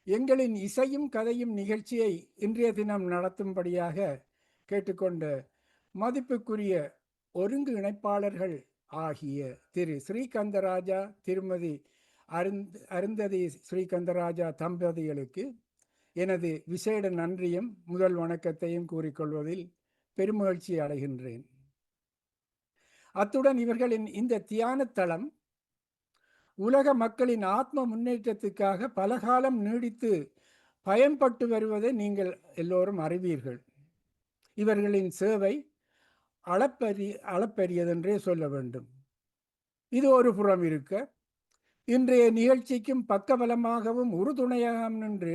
எங்களின் இசையும் கதையும் நிகழ்ச்சியை இன்றைய தினம் நடத்தும்படியாக கேட்டுக்கொண்ட மதிப்புக்குரிய ஒருங்கு இணைப்பாளர்கள் ஆகிய திரு ஸ்ரீகந்தராஜா திருமதி அருந்ததி ஸ்ரீகந்தராஜா தம்பதிகளுக்கு எனது விசேட நன்றியும் முதல் வணக்கத்தையும் கூறிக்கொள்வதில் பெருமகிழ்ச்சி அடைகின்றேன். அத்துடன் இவர்களின் இந்த தியான தளம் உலக மக்களின் ஆத்ம முன்னேற்றத்துக்காக பலகாலம் நீடித்து பயன்பட்டு வருவதை நீங்கள் எல்லோரும் அறிவீர்கள். இவர்களின் சேவை அளப்பரியதென்றே சொல்ல வேண்டும். இது ஒரு புறம் இருக்க, இன்றைய நிகழ்ச்சிக்கும் பக்கபலமாகவும் உறுதுணையாகவும் நின்று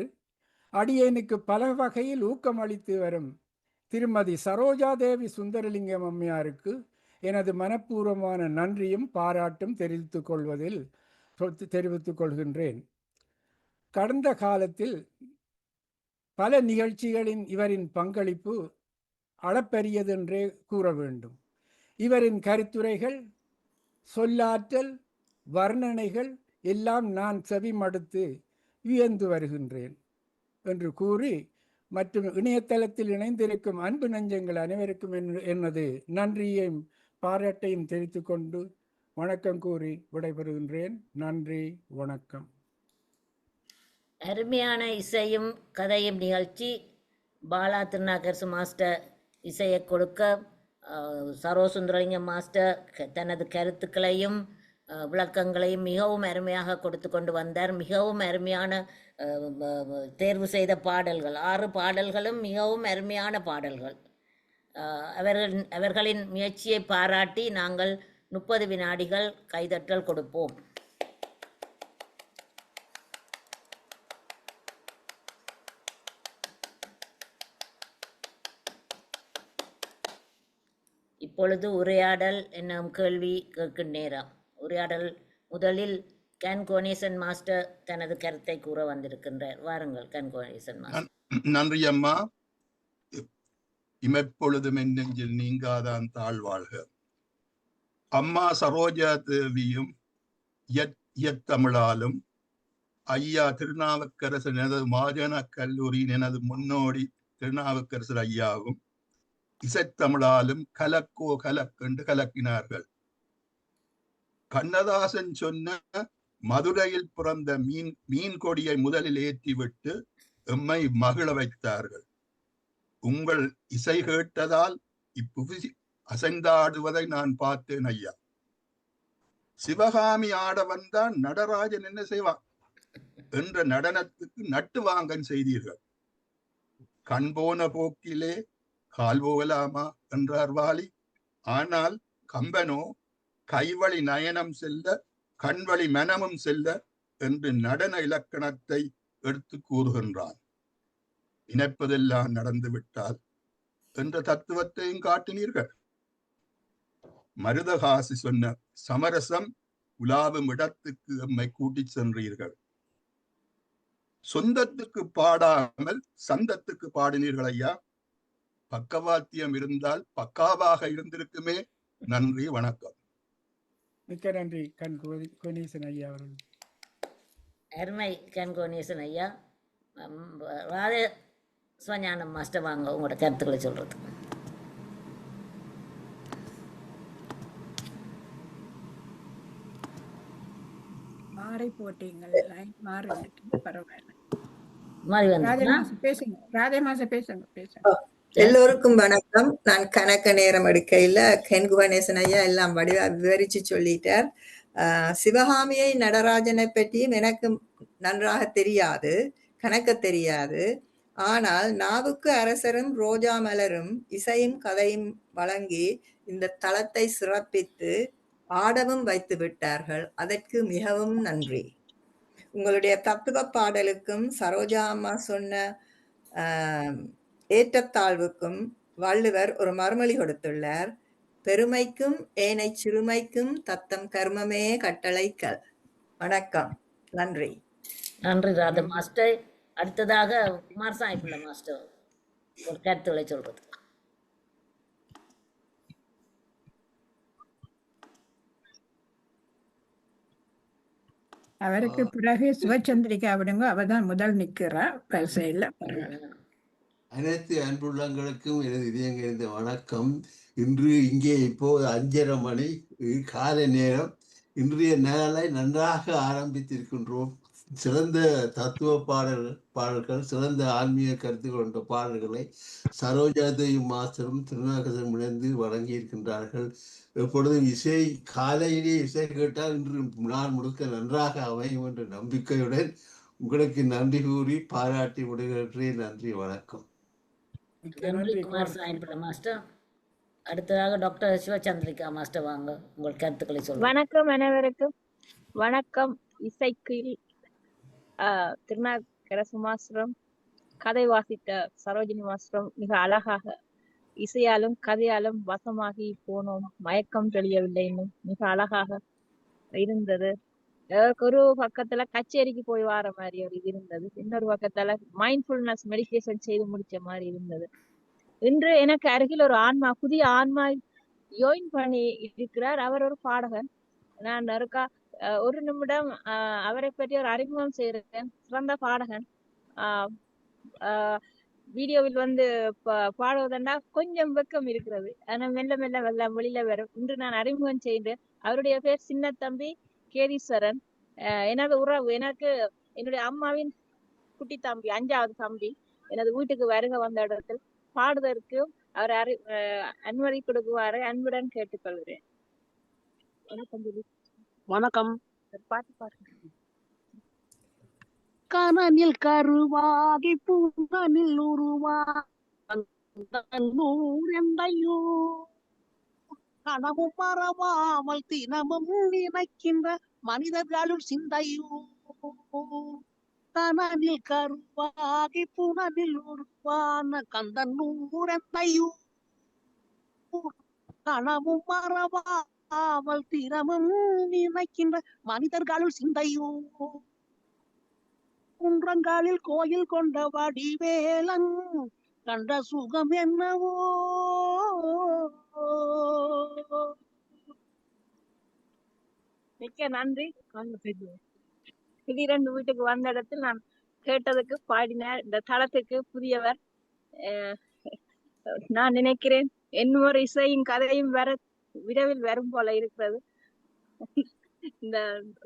அடியேனுக்கு பல வகையில் ஊக்கமளித்து வரும் திருமதி சரோஜா தேவி சுந்தரலிங்கம் அம்மையாருக்கு எனது மனப்பூர்வமான நன்றியும் பாராட்டும் தெரிவித்துக் கொள்கின்றேன். கடந்த காலத்தில் பல நிகழ்ச்சிகளின் இவரின் பங்களிப்பு அளப்பரியதென்றே கூற வேண்டும். இவரின் கருத்துரைகள், சொல்லாற்றல், வர்ணனைகள் எல்லாம் நான் செவிமடுத்து வியந்து வருகின்றேன் என்று கூறி, மற்றும் இணையதளத்தில் இணைந்திருக்கும் அன்பு நெஞ்சங்கள் அனைவருக்கும் எனது நன்றியையும் பாராட்டையும் தெரிவித்துக் கொண்டு வணக்கம் கூறி விடைபெறுகின்றேன். நன்றி, வணக்கம். அருமையான இசையும் கதையும் நிகழ்ச்சி. பாலா திருநாகர்சு மாஸ்டர் இசையை கொடுக்க, சரோசுந்தரலிங்கம் மாஸ்டர் தனது கருத்துக்களையும் விளக்கங்களையும் மிகவும் அருமையாக கொடுத்து கொண்டு வந்தார். மிகவும் அருமையான தேர்வு செய்த பாடல்கள், 6 பாடல்களும் மிகவும் அருமையான பாடல்கள். அவர்களின் முயற்சியை பாராட்டி நாங்கள் 30 வினாடிகள் கைதட்டல் கொடுப்போம். இப்பொழுது உரையாடல் என்னும் கேள்வி கேட்கும் நேரம். உரையாடல் முதலில் கேன் கோனேசன் மாஸ்டர் தனது கருத்தை கூற வந்திருக்கின்றார். வாருங்கள் கேன் கோனேசன் மாஸ்டர். நன்றி அம்மா. இமைப்பொழுதும் என் நெஞ்சில் நீங்காதான் தாழ்வாழ்க. அம்மா சரோஜா தேவியும் தமிழாலும் ஐயா திருநாவுக்கரசர் எனது மாஜன கல்லூரியின் எனது முன்னோடி திருநாவுக்கரசர் ஐயாவும் இசைத்தமிழாலும் கலக்கோ கலக்கென்று கலக்கினார்கள். கண்ணதாசன் சொன்ன மதுரையில் பிறந்த மீன் கொடியை முதலில் ஏற்றிவிட்டு எம்மை மகிழ வைத்தார்கள். உங்கள் இசை கேட்டதால் இப்புவி அசைந்தாடுவதை நான் பார்த்தேன் ஐயா. சிவகாமி ஆட வந்தான் நடராஜன் என்ன செய்வான் என்ற நடனத்துக்கு நட்டு வாங்கன் செய்தீர்கள். கண் போன போக்கிலே கால் போகலாமா என்றார் வாலி. ஆனால் கம்பனோ கைவழி நயனம் செல்ல கண்வழி மனமும் செல்ல என்று நடன இலக்கணத்தை எடுத்து கூறுகின்றான். நினைப்பதெல்லாம் நடந்து விட்டால் என்ற தத்துவத்தையும் காட்டினீர்கள். மருதகாசி சொன்ன சமரசம் உலாவும் இடத்துக்கு எம்மை கூட்டிச் சென்றீர்கள். சொந்தத்துக்கு பாடாமல் சந்தத்துக்கு பாடினீர்கள் ஐயா. பக்கவாத்தியம் இருந்தால் பக்காவாக இருந்திருக்குமே. நன்றி, வணக்கம். மிக்க நன்றி கண் கோனேசன் ஐயா அவர்கள். அருமை கண் கோனேசன் ஐயா. ராதே சிவஞானம் மாஸ்டர் வாங்க உங்களோட கருத்துக்களை சொல்றது. மாறி போட்டீங்கள், லைன் மாறி பரவாயில்ல. மாறி வந்து பேசுங்க ராதே மாச பேசுங்க. எல்லோருக்கும் வணக்கம். நான் கணக்க நேரம் எடுக்கையில கென் குவனேசன் ஐயா எல்லாம் விவரிச்சு சொல்லிட்டார். சிவகாமியை நடராஜனை பற்றியும் எனக்கு நன்றாக தெரியாது, கணக்க தெரியாது. ஆனால் நாவுக்கு அரசரும் ரோஜா மலரும் இசையும் கதையும் வழங்கி இந்த தளத்தை சிறப்பித்து ஆடவும் வைத்து விட்டார்கள். அதற்கு மிகவும் நன்றி. உங்களுடைய தத்துவ பாடலுக்கும் சரோஜா அம்மா சொன்ன ஏற்றத்தாழ்வுக்கும் வள்ளுவர் ஒரு மறுமொழி கொடுத்துள்ளார். பெருமைக்கும் ஏனை சிறுமைக்கும் தத்தம் கர்மமே கட்டளைக்கல். வணக்கம், நன்றி. நன்றி ராதா மாஸ்டர். அடுத்ததாக குமார் சாஹிப் மாஸ்டர் ஒரு கருத்துக்களை சொல்றது. அவருக்கு பிறகு சிவச்சந்திரிகா விடுங்க, அவதான் முதல் நிக்கிறா பரிசையில். அனைத்து அன்புள்ளங்களுக்கும் எனது இதயங்கிருந்த வணக்கம். இன்று இங்கே இப்போது 5:30 மணி காலை நேரம். இன்றைய நாளை நன்றாக ஆரம்பித்திருக்கின்றோம். சிறந்த தத்துவ பாடல்கள், சிறந்த ஆன்மீக கருத்துக்கள் கொண்ட பாடல்களை சரோஜா தேவி மாஸ்டரும் திருநாகசரும் இணைந்து வழங்கியிருக்கின்றார்கள். எப்பொழுதும் இசை காலையிலே இசை கேட்டால் இன்று நாள் முழுக்க நன்றாக அமையும் என்ற நம்பிக்கையுடன் உங்களுக்கு நன்றி கூறி பாராட்டி விடுகின்றேன். நன்றி, வணக்கம். நன்றி குமார் சாஹிப் மாஸ்டர். அடுத்ததாக டாக்டர் சிவச்சந்திரிகா மாஸ்டர் வாங்க உங்கள் கருத்துக்களை சொல்லுங்க. வணக்கம் அனைவருக்கும். வணக்கம். இசைக்கு திருநாகரசு மாஸ்டரும் கதை வாசித்த சரோஜினி மாஸ்டரும் மிக அழகாக இசையாலும் கதையாலும் வசமாகி போனோம். மயக்கம் தெளியவில்லை, இன்னும் மிக அழகாக இருந்தது. ஒரு பக்கத்துல கச்சேரிக்கு போய் வர மாதிரி ஒரு இது இருந்தது, இன்னொரு பக்கத்துல மைண்ட்ஃபுல்னஸ் மெடிடேஷன் செய்து முடிச்ச மாதிரி இருந்தது. இன்று எனக்கு அருகில் ஒரு ஆன்மா, புதிய ஆன்மா ஜாயின் பண்ணி இருக்கிறார். அவர் ஒரு பாடகன். நான் ஒரு நிமிடம் அவரை பற்றி ஒரு அறிமுகம் செய்கிறேன். சிறந்த பாடகன். வீடியோவில் வந்து பாடுவதெண்டா கொஞ்சம் வெக்கம் இருக்கிறது, ஆனா மெல்ல மெல்ல வெளியில வரும். இன்று நான் அறிமுகம் செய்தேன். அவருடைய பேர் சின்ன தம்பி கேதீஸ்வரன். எனது உறவு, எனக்கு என்னுடைய அம்மாவின் குட்டி தம்பி, 5வது தம்பி. எனது வீட்டுக்கு வருகை வந்த இடத்தில் பாடுவதற்கு அவர் அனுமதி கொடுக்குவாரு அன்புடன் கேட்டுக்கொள்கிறேன். வணக்கம். வணக்கம். பாட்டு பாடுங்க. கனனில் கருவாகி பூங்கனில் உருவாந்தையோ கனவும் மறவாமல் தினமும் நினைக்கின்ற மனிதர்களுள் சிந்தையோ கனனில் கருவாகி புனனில் உருவான கந்தன் ஊரந்தையோ கனவும் மறவாமல் தினமும் நினைக்கின்ற மனிதர்களுள் சிந்தையோ குன்றங்காலில் கோயில் கொண்ட வடிவேலன் கண்ட சுகம் என்னவோ மிக்க நன்றி. திடீரென்று வீட்டுக்கு வந்த இடத்தில் நான் கேட்டதுக்கு பாடினார். இந்த தளத்துக்கு புதியவர். நான் நினைக்கிறேன் இன்னொரு இசையும் கதையும் விரைவில் வரும் போல இருக்கிறது. இந்த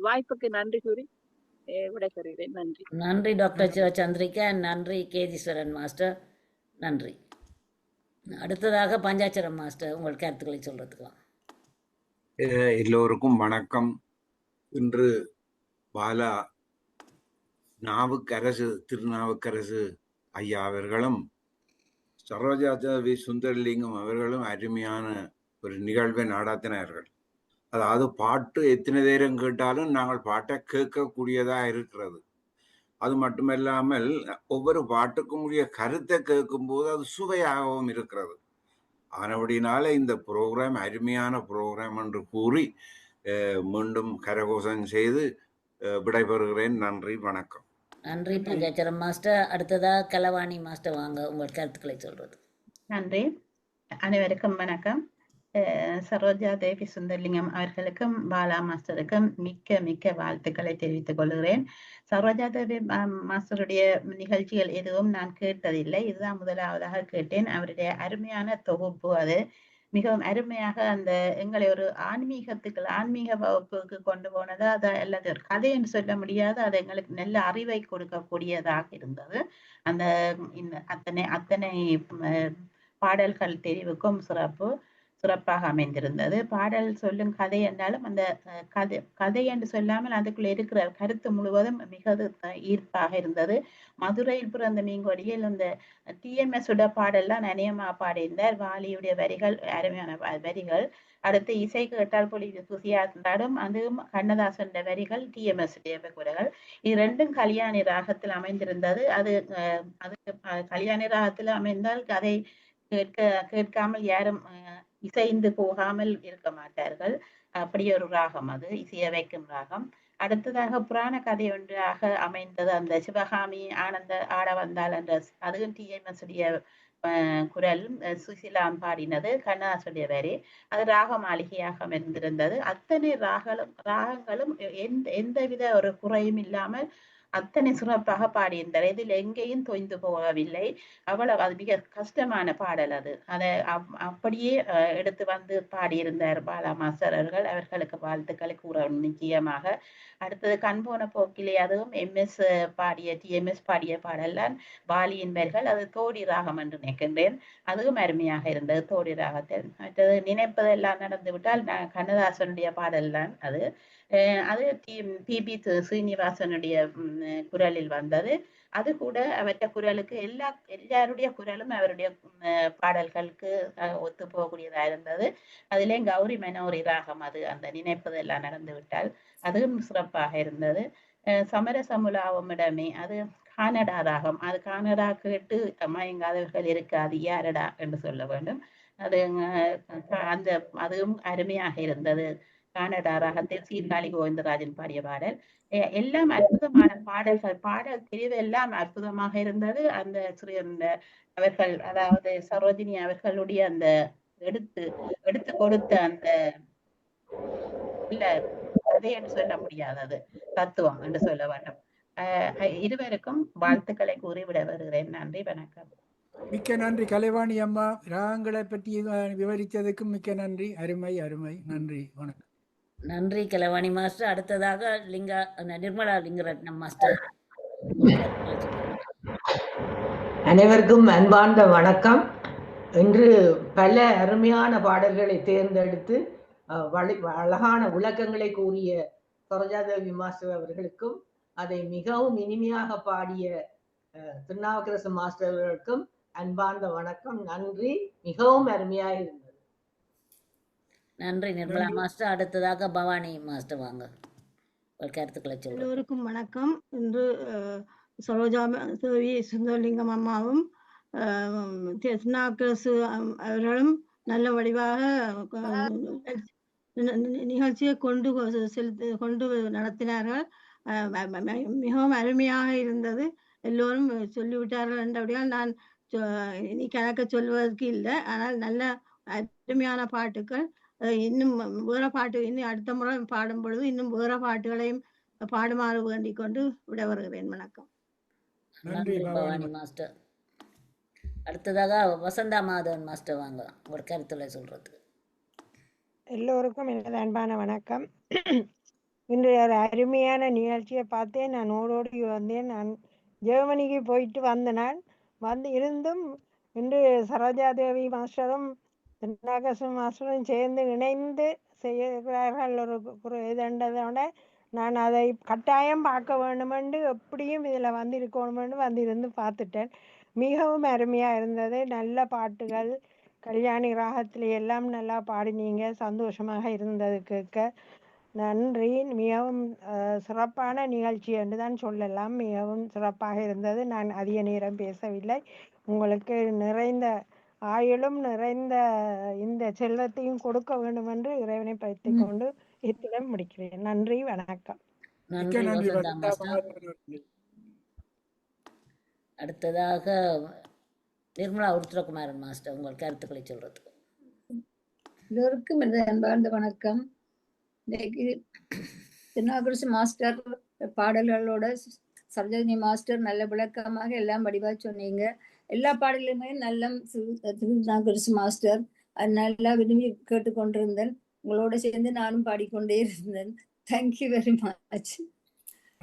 வாய்ப்புக்கு நன்றி கூறி விடைபெறுகிறேன். நன்றி. நன்றி டாக்டர் சிவச்சந்திரிகா. நன்றி கேதீஸ்வரன் மாஸ்டர். நன்றி. அடுத்ததாக பஞ்சாட்சரம் மாஸ்டர் உங்கள் கருத்துக்களை சொல்றதுக்கலாம். எல்லோருக்கும் வணக்கம். இன்று பாலா திருநாவுக்கரசு ஐயா அவர்களும் சரோஜா தேவி சுந்தரலிங்கம் அவர்களும் அருமையான ஒரு நிகழ்வை நடாத்தினார்கள். அதாவது பாட்டு எத்தனை நேரம் கேட்டாலும் நாங்கள் பாட்டை கேட்கக்கூடியதாக இருக்கிறது. அது மட்டுமல்லாமல் ஒவ்வொரு பாட்டுக்கும் உரிய கருத்தை கேட்கும்போது அது சுவையாகவும் இருக்கிறது. ஆனபடினால இந்த ப்ரோக்ராம் அருமையான ப்ரோக்ராம் என்று கூறி மீண்டும் கரகோஷம் செய்து விடைபெறுகிறேன். நன்றி, வணக்கம். நன்றி பஞ்சாட்சரம் மாஸ்டர். அடுத்ததாக கலவாணி மாஸ்டர் வாங்க உங்கள் கருத்துக்களை சொல்றது. நன்றி. அனைவருக்கும் வணக்கம். சரோஜா தேவி சுந்தரலிங்கம் அவர்களுக்கும் பாலா மாஸ்டருக்கும் மிக்க மிக்க வாழ்த்துக்களை தெரிவித்துக் கொள்கிறேன். சரோஜா தேவி மாஸ்டருடைய நிகழ்ச்சிகள் எதுவும் நான் கேட்டதில்லை. இதுதான் முதலாவதாக கேட்டேன். அவருடைய அருமையான தொகுப்பு, அது மிகவும் அருமையாக அந்த எங்களை ஒரு ஆன்மீக வகுப்புக்கு கொண்டு போனது. அது அல்லது ஒரு கதை என்று சொல்ல முடியாது, அது எங்களுக்கு நல்ல அறிவை கொடுக்கக்கூடியதாக இருந்தது. அந்த அத்தனை பாடல்கள் தெரிவுக்கும் சிறப்பாக அமைந்திருந்தது. பாடல் சொல்லும் கதை என்றாலும் அந்த கதை என்று சொல்லாமல் அதுக்குள்ள இருக்கிற கருத்து முழுவதும் மிக ஈர்ப்பாக இருந்தது. மதுரையில் பிறந்த மீன்கொடியில் அந்த TMS உடைய பாடல்லாம் நனியமா பாடியிருந்தார். வாலியுடைய வரிகள் அருமையான வரிகள். அடுத்து இசை கேட்டால் பொலி சுசியா இருந்தாலும் அதுவும் கண்ணதாசன் வரிகள், TMS உடைய குரல்கள். இது ரெண்டும் கல்யாணி ராகத்தில் அமைந்திருந்தது. அது கல்யாணி ராகத்தில் அமைந்தால் அதை கேட்காமல் யாரும் இசைந்து போகாமல் இருக்க மாட்டார்கள். அப்படி ஒரு ராகம், அது இசைய வைக்கும் ராகம். அடுத்ததாக புராண கதை ஒன்றாக அமைந்தது அந்த சிவகாமி ஆட வந்தாள் என்ற, அதுவும் TMS உடைய குரலும் சுசிலாம் பாடினது, கண்ணதாசுடைய வரி. அது ராக மாளிகையாக அமைந்திருந்தது. அத்தனை ராகங்களும் எந்தவித ஒரு குறையும் இல்லாமல் அத்தனை சிறப்பாக பாடியிருந்தார். இதில் எங்கேயும் தொய்ந்து போகவில்லை. அவ்வளவு அது மிக கஷ்டமான பாடல். அதை அப்படியே எடுத்து வந்து பாடியிருந்தார் பாலா மாஸ்டர் அவர்கள். அவர்களுக்கு வாழ்த்துக்களை கூற நிச்சயமாக. அடுத்தது கண் போன போக்கிலே, அதுவும் TMS பாடிய பாடல்தான் வாலியின் வரிகள். அது தோடி ராகம் என்று நினைக்கின்றேன். அதுவும் அருமையாக இருந்தது தோடி ராகத்தில். மற்றது நினைப்பதெல்லாம் நடந்து விட்டால் கண்ணதாசனுடைய பாடல் தான் அது. PB ஸ்ரீனிவாசனுடைய குரலில் வந்தது. அது கூட அவருடைய குரலுக்கு எல்லாருடைய குரலும் அவருடைய பாடல்களுக்கு ஒத்து போகக்கூடியதா இருந்தது. அதிலே கௌரி மனோரி ராகம், அது அந்த நினைப்பதெல்லாம் நடந்து விட்டால் அதுவும் சிறப்பாக இருந்தது. சமரசமுலாவமிடமே, அது கானடா ராகம். அது கானடா கேட்டு மயங்காதவர்கள் இருக்காது யாரடா என்று சொல்ல வேண்டும். அதுவும் அருமையாக இருந்தது. கானடா ராகத்தில் சீர்காழி கோவிந்தராஜன் பாடிய பாடல். எல்லாம் அற்புதமான பாடல்கள். பாடல் தெரிவு எல்லாம் அற்புதமாக இருந்தது. அந்த அவர்கள், அதாவது சரோஜினி அவர்களுடைய அந்த எடுத்து கொடுத்த அந்த கதை என்று சொல்ல முடியாதது, தத்துவம் என்று சொல்ல வேண்டும். இருவருக்கும் வாழ்த்துக்களை கூறிவிட வருகிறேன். நன்றி, வணக்கம். மிக்க நன்றி கலைவாணி அம்மா. ராகங்களை பற்றி விவரித்ததுக்கு மிக்க நன்றி. அருமை அருமை. நன்றி, வணக்கம். நன்றி கலைவாணி மாஸ்டர். அடுத்ததாக நிர்மலா லிங்கரட்னம் மாஸ்டர். அனைவருக்கும் அன்பார்ந்த வணக்கம். இன்று பல அருமையான பாடல்களை தேர்ந்தெடுத்து அழகான விளக்கங்களை கூறிய சரோஜாதேவி மாஸ்டர் அவர்களுக்கும் அதை மிகவும் இனிமையாக பாடிய திருநாவுக்கரசு மாஸ்டர் அவர்களுக்கும் அன்பார்ந்த வணக்கம். நன்றி. மிகவும் அருமையாக இருந்தது. நன்றி நிர்மலா மாஸ்டர். அடுத்ததாக பவானி மாஸ்டர் வாங்க, ஒரு கருத்துக்களை சொல்லுங்க. எல்லோருக்கும் வணக்கம். இன்று சரோஜா தேவி சுந்தரலிங்கம் அம்மாவும் திருநாவுக்கரசு அவர்களும் நல்ல வடிவாக நிகழ்ச்சியை கொண்டு நடத்தினார்கள். மிகவும் அருமையாக இருந்தது. எல்லோரும் சொல்லிவிட்டார்கள் என்றபடியால் நான் இனி கணக்க சொல்வதற்கு இல்லை. ஆனால் நல்ல அருமையான பாட்டுக்கள். இன்னும் வேற பாட்டு இன்னும் அடுத்த முறை பாடும் பொழுது இன்னும் வேற பாட்டுகளையும் பாடுமாறு வேண்டிக் கொண்டு விட வருகிறேன். வணக்கம். நன்றி பவானி மாஸ்டர். அடுத்ததாக வசந்தா மாதவன் மாஸ்டர் வாங்க, ஒரு கருத்துல சொல்றது. எல்லோருக்கும் எனது அன்பான வணக்கம். இன்று ஒரு அருமையான நிகழ்ச்சியை பார்த்தேன். நான் ஓடோடி வந்தேன். நான் ஜெர்மனிக்கு போயிட்டு வந்த நாள் இருந்தும் இன்று சரோஜாதேவி மாஸ்டரும் திருநாவுக்கரசு மாஸ்டரும் சேர்ந்து இணைந்து செய்கிறார்கள். ஒரு இதோட நான் அதை கட்டாயம் பார்க்க வேண்டுமென்று எப்படியும் இதில் வந்து இருக்கணுமென்று இருந்து பார்த்துட்டேன். மிகவும் அருமையாக இருந்தது. நல்ல பாட்டுகள், கல்யாணி ராகத்திலே எல்லாம் நல்லா பாடினீங்க. சந்தோஷமாக இருந்தது கேட்க. நன்றி. மிகவும் சிறப்பான நிகழ்ச்சி என்று தான் சொல்லலாம். மிகவும் சிறப்பாக இருந்தது. நான் அதிக நேரம் பேசவில்லை. உங்களுக்கு நிறைந்த ஆயுளும் நிறைந்த இந்த செல்வத்தையும் கொடுக்க வேண்டும் என்று இறைவனை பற்றிக் கொண்டு இத்துடன் முடிக்கிறேன். நன்றி, வணக்கம். நன்றி வசந்தா மாஸ்டர். அடுத்ததாக நிர்மலா உருத்திரகுமாரன் மாஸ்டர், உங்கள் கருத்துக்களை சொல்றது. எல்லோருக்கும் எனது அன்பார்ந்த வணக்கம். திருநாவுக்கரசு மாஸ்டர் பாடல்களோட சரோஜினி மாஸ்டர் நல்ல விளக்கமாக எல்லாம் வடிவா சொன்னீங்க. எல்லா பாடலுமே நல்ல திருநாவுக்கரசு மாஸ்டர் அது நல்லா விரும்பி கேட்டுக்கொண்டிருந்தேன். உங்களோட சேர்ந்து நானும் பாடிக்கொண்டே இருந்தேன். Thank you very much.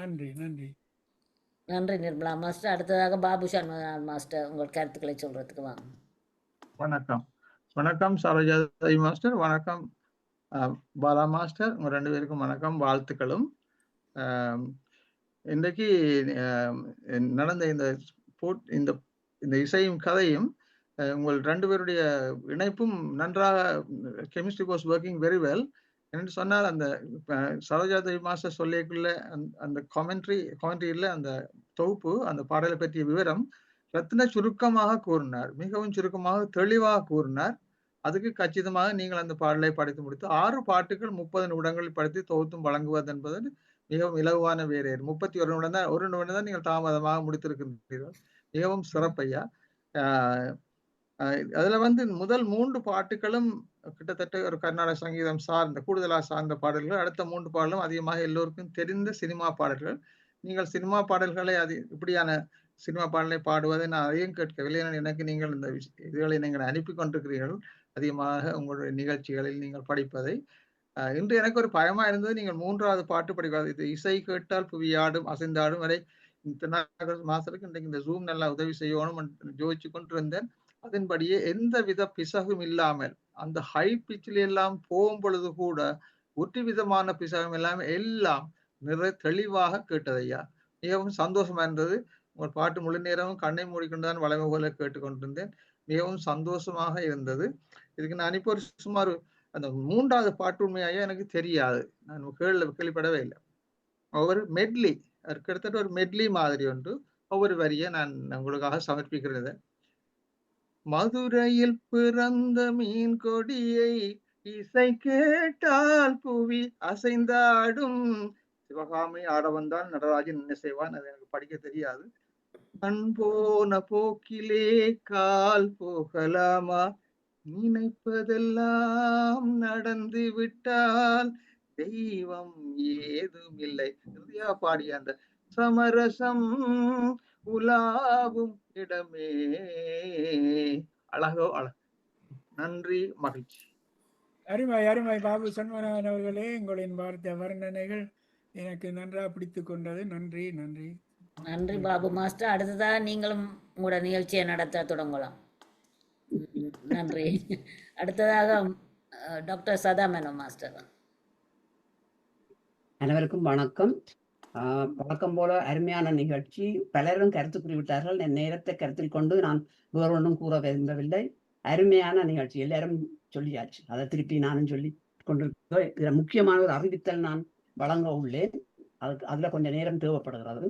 நன்றி நன்றி நன்றி நிர்மலா மாஸ்டர். அடுத்ததாக பாபு சண்முகநாதன் மாஸ்டர், உங்கள் கருத்துக்களை சொல்றதுக்கு வாங்க. வணக்கம். வணக்கம் சரோஜாதேவி மாஸ்டர். வணக்கம் பாலா மாஸ்டர். உங்க 2 பேருக்கும் வணக்கம், வாழ்த்துக்களும். இன்றைக்கு நடந்த இந்த இசையும் கதையும் உங்கள் 2 பேருடைய இணைப்பும் நன்றாக, chemistry was working very well என்று சொன்னால், அந்த சரோஜாதேவி மாஸ்டர் சொல்லிக்குள்ள அந்த காமெண்ட்ரியில் அந்த தொகுப்பு, அந்த பாடலை பற்றிய விவரம் ரத்தின சுருக்கமாக கூறினார். மிகவும் சுருக்கமாக தெளிவாக கூறினார். அதுக்கு கச்சிதமாக நீங்கள் அந்த பாடலை படித்து முடித்து 6 பாட்டுகள் 30 நிமிடங்களில் படித்து தொகுத்தும் வழங்குவது என்பது மிகவும் இலகுவான வேறு. 31 நிமிடம் தான், 1 நிமிடம் தான் நீங்கள் தாமதமாக முடித்திருக்கின்றீர்கள். மிகவும் சிறப்பையா. அதுல முதல் 3 பாட்டுகளும் கிட்டத்தட்ட ஒரு கர்நாடக சங்கீதம் சார்ந்த, கூடுதலாக சார்ந்த பாடல்கள். அடுத்த 3 பாடலும் அதிகமாக எல்லோருக்கும் தெரிந்த சினிமா பாடல்கள். நீங்கள் சினிமா பாடல்களை இப்படியான சினிமா பாடலை பாடுவதை நான் அதையும் கேட்கவில்லை. எனக்கு நீங்கள் இந்த இதுகளை நீங்கள் அனுப்பி கொண்டிருக்கிறீர்கள் அதிகமாக உங்களுடைய நிகழ்ச்சிகளில் நீங்கள் படிப்பதை. இன்று எனக்கு ஒரு பயமா இருந்தது, நீங்கள் 3வது பாட்டு படிக்காது. இது இசை கேட்டால் புவியாடும் அசைந்தாடும் வரை மாசத்துக்கு இன்றைக்கு இந்த ஜூம் நல்லா உதவி செய்யணும் ஜோதிச்சு கொண்டிருந்தேன். அதன்படியே எந்த வித பிசகும் இல்லாமல் அந்த ஹை பிச்சில் எல்லாம் போகும் பொழுது கூட ஒரு விதமான பிசகம் இல்லாமல் எல்லாம் தெளிவாக கேட்டதையா. மிகவும் சந்தோஷமா இருந்தது. உங்கள் பாட்டு முழு நேரமும் கண்ணை மூடிக்கொண்டுதான் வளமை போல கேட்டுக்கொண்டிருந்தேன். மிகவும் சந்தோஷமாக இருந்தது. இதுக்கு நான் இப்போ சுமார் அந்த 3வது பாட்டு உண்மையாக எனக்கு தெரியாது, நான் கேள்விப்படவே இல்லை. ஒவ்வொரு மெட்லி, கிட்டத்தட்ட ஒரு மெட்லி மாதிரி ஒன்று, ஒவ்வொரு வரியை நான் உங்களுக்காக சமர்ப்பிக்கிறது. மதுரையில் பிறந்த மீன் கொடியை இசை கேட்டால் புவி அசைந்தாடும். சிவகாமி ஆட வந்தால் நடராஜன் என்ன செய்வான், அது எனக்கு படிக்க தெரியாது. கண் போன போக்கிலே கால் போகலாமா, நினைப்பதெல்லாம் நடந்து விட்டால் தெய்வம் ஏதும் இல்லை. இறுதியா பாடிய அந்த சமரசம் உலாவும் இடமே அழகோ அழகு. நன்றி, மகிழ்ச்சி. அருமை அருமை பாபு சண்முகநாதன் அவர்களே, உங்களின் வார்த்தை வர்ணனைகள் எனக்கு நன்றாக பிடித்து கொண்டது. நன்றி நன்றி நன்றி பாபு மாஸ்டர். அடுத்ததாக நீங்களும் உங்களோட நிகழ்ச்சியை நடத்த தொடங்கலாம். நன்றி. அடுத்ததாக டாக்டர் சதாமேனோ மாஸ்டர். அனைவருக்கும் வணக்கம். வழக்கம் போல அருமையான நிகழ்ச்சி. பலரும் கருத்து குறிவிட்டார்கள். என் நேரத்தை கருத்தில் கொண்டு நான் வேறு ஒன்றும் கூற விரும்பவில்லை. அருமையான நிகழ்ச்சி, எல்லாரும் சொல்லியாச்சு. அதை திருப்பி நானும் சொல்லி கொண்டிருக்கிறேன். இதில் முக்கியமான ஒரு அறிவித்தல் நான் வழங்க உள்ளேன். அதில் கொஞ்சம் நேரம் தேவைப்படுகிறது.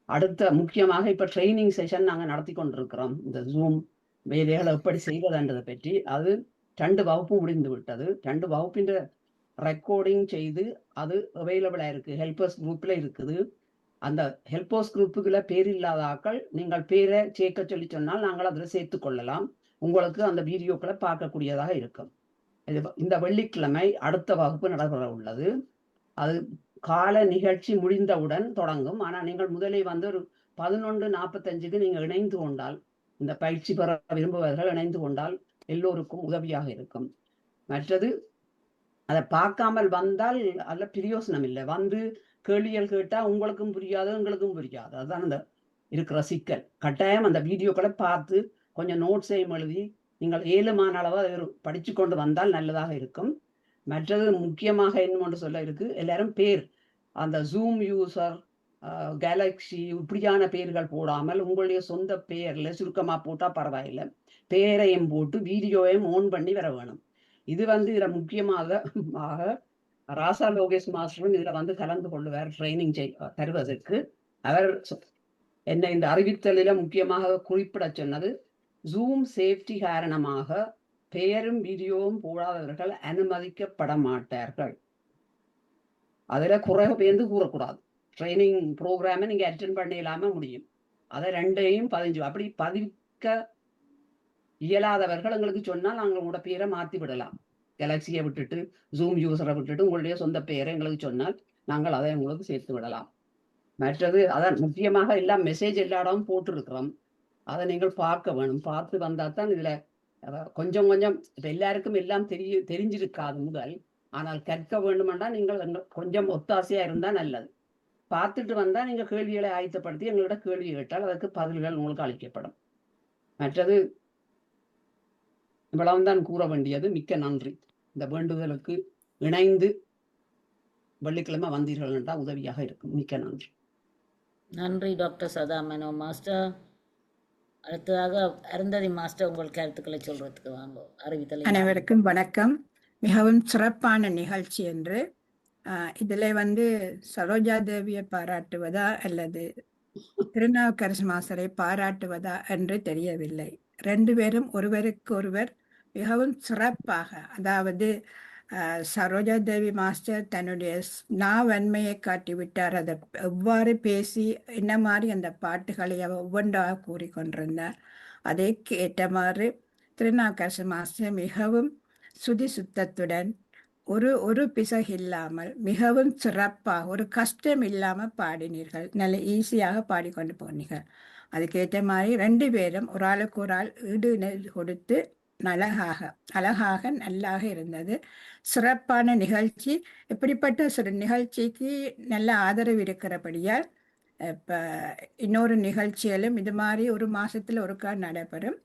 அடுத்த முக்கியமாக இப்போ ட்ரைனிங் செஷன் நாங்கள் நடத்தி கொண்டிருக்கிறோம். இந்த ஜூம் வேலைகளை எப்படி செய்வதுன்றதை பற்றி. அது 2 வகுப்பு முடிந்து விட்டது. 2 வகுப்பின் ரெக்கார்டிங் செய்து அது அவைலபிளாக இருக்குது. ஹெல்பர்ஸ் குரூப்பில் இருக்குது. அந்த ஹெல்பர்ஸ் குரூப்புக்குள்ள பேர் இல்லாத ஆக்கள் நீங்கள் பேரை சேர்க்க சொல்லி சொன்னால் நாங்கள் அதில் சேர்த்து கொள்ளலாம். உங்களுக்கு அந்த வீடியோக்களை பார்க்கக்கூடியதாக இருக்கும். இந்த வெள்ளிக்கிழமை அடுத்த வகுப்பு நடைபெற உள்ளது. அது கால நிகழ்ச்சி முடிந்தவுடன் தொடங்கும். ஆனால் நீங்கள் முதலில் வந்து ஒரு 11:45க்கு நீங்கள் இணைந்து கொண்டால், இந்த பயிற்சி பெற விரும்புவர்கள் இணைந்து கொண்டால் எல்லோருக்கும் உதவியாக இருக்கும். மற்றது அதை பார்க்காமல் வந்தால் அதில் பிரயோசனம் இல்லை. வந்து கேள்விகள் கேட்டால் உங்களுக்கும் புரியாது, எங்களுக்கும் புரியாது. அதுதான் அந்த இருக்கிற சிக்கல். கட்டாயம் அந்த வீடியோக்களை பார்த்து கொஞ்சம் நோட்ஸையும் எழுதி நீங்கள் ஏழுமான அளவு அதை படித்து கொண்டு வந்தால் நல்லதாக இருக்கும். மற்றது முக்கியமாக என்னொன்று சொல்ல இருக்கு, எல்லாரும் பேர் அந்த ஜூம் யூசர், கேலக்ஸி இப்படியான பேர்கள் போடாமல் உங்களுடைய சொந்த பெயரில் சுருக்கமாக போட்டால் பரவாயில்லை. பெயரையும் போட்டு வீடியோவையும் ஓன் பண்ணி வர வேணும். இது வந்து இதில் முக்கியமாக ராசா லோகேஷ் மாஸ்டரும் இதில் வந்து கலந்து கொள்ளுவார் ட்ரைனிங் தருவதற்கு. அவர் என்ன இந்த அறிவித்தலில் முக்கியமாக குறிப்பிட சொன்னது, ஜூம் சேஃப்டி காரணமாக பெயரும் வீடியோவும் போடாதவர்கள் அனுமதிக்கப்பட மாட்டார்கள். அதில் குறை பேர்ந்து கூறக்கூடாது. ட்ரைனிங் ப்ரோக்ராமை நீங்கள் அட்டென்ட் பண்ண இல்லாமல் முடியும். அதை 2ஐயும் 15 அப்படி பதிவிக்க இயலாதவர்கள் எங்களுக்கு சொன்னால் நாங்கள் உங்களோட பேரை மாற்றி விடலாம். கேலக்சியை விட்டுட்டு ஜூம் யூசரை விட்டுட்டு உங்களுடைய சொந்த பெயரை எங்களுக்கு சொன்னால் நாங்கள் அதை உங்களுக்கு சேர்த்து விடலாம். மற்றது அதான் முக்கியமாக எல்லாம் மெசேஜ் எல்லா இடமும் போட்டிருக்கிறோம். அதை நீங்கள் பார்க்க வேணும். பார்த்து வந்தால் தான் இதில் கொஞ்சம் கொஞ்சம் இப்போ எல்லாருக்கும் எல்லாம் தெரிஞ்சிருக்காது முதல். ஆனால் கற்க வேண்டுமென்றால் நீங்கள் கொஞ்சம் ஒத்தாசையாக இருந்தால் நல்லது. பார்த்துட்டு வந்தால் நீங்கள் கேள்விகளை ஆயத்தப்படுத்தி எங்களோட கேள்வி கேட்டால் அதற்கு பதில்கள் உங்களுக்கு அளிக்கப்படும். மற்றது இவ்வளவுதான் கூற வேண்டியது. மிக்க நன்றி. இந்த வேண்டுதலுக்கு இணைந்து வெள்ளிக்கிழமை வந்தீர்கள் என்றால் உதவியாக இருக்கும். மிக்க நன்றி. நன்றி டாக்டர் சதாமேனோ மாஸ்டர். அடுத்ததாக அருந்ததி மாஸ்டர் உங்கள் கருத்துக்களை சொல்றதுக்கு வாங்க. அறிவித்தல். அனைவருக்கும் வணக்கம். மிகவும் சிறப்பான நிகழ்ச்சி என்று இதில் வந்து சரோஜா தேவியை பாராட்டுவதா அல்லது திருநாவுக்கரசு மாஸ்டரை பாராட்டுவதா என்று தெரியவில்லை. 2 பேரும் ஒருவருக்கு ஒருவர் மிகவும் சிறப்பாக, அதாவது சரோஜா தேவி மாஸ்டர் தன்னுடைய நாவன்மையை காட்டிவிட்டார். அதை எவ்வாறு பேசி என்ன மாதிரி அந்த பாட்டுகளை ஒவ்வொன்றாக கூறிக்கொண்டிருந்தார். அதை கேட்ட மாதிரி திருநாவுக்கரசு மாஸ்டர் மிகவும் சுதி சுத்தத்துடன் ஒரு பிசகு இல்லாமல் மிகவும் சிறப்பாக, ஒரு கஷ்டம் இல்லாமல் பாடினீர்கள். நல்ல ஈஸியாக பாடிக்கொண்டு போனீர்கள். அதுக்கேற்ற மாதிரி 2 பேரும் ஒரு ஆளுக்கு ஒரு ஆள் ஈடு கொடுத்து அழகாக நல்லாக இருந்தது. சிறப்பான நிகழ்ச்சி. இப்படிப்பட்ட நிகழ்ச்சிக்கு நல்ல ஆதரவு இருக்கிறபடியால் இப்போ இன்னொரு நிகழ்ச்சிகளும் இது மாதிரி 1 மாதத்தில் ஒருக்கா நடைபெறும்.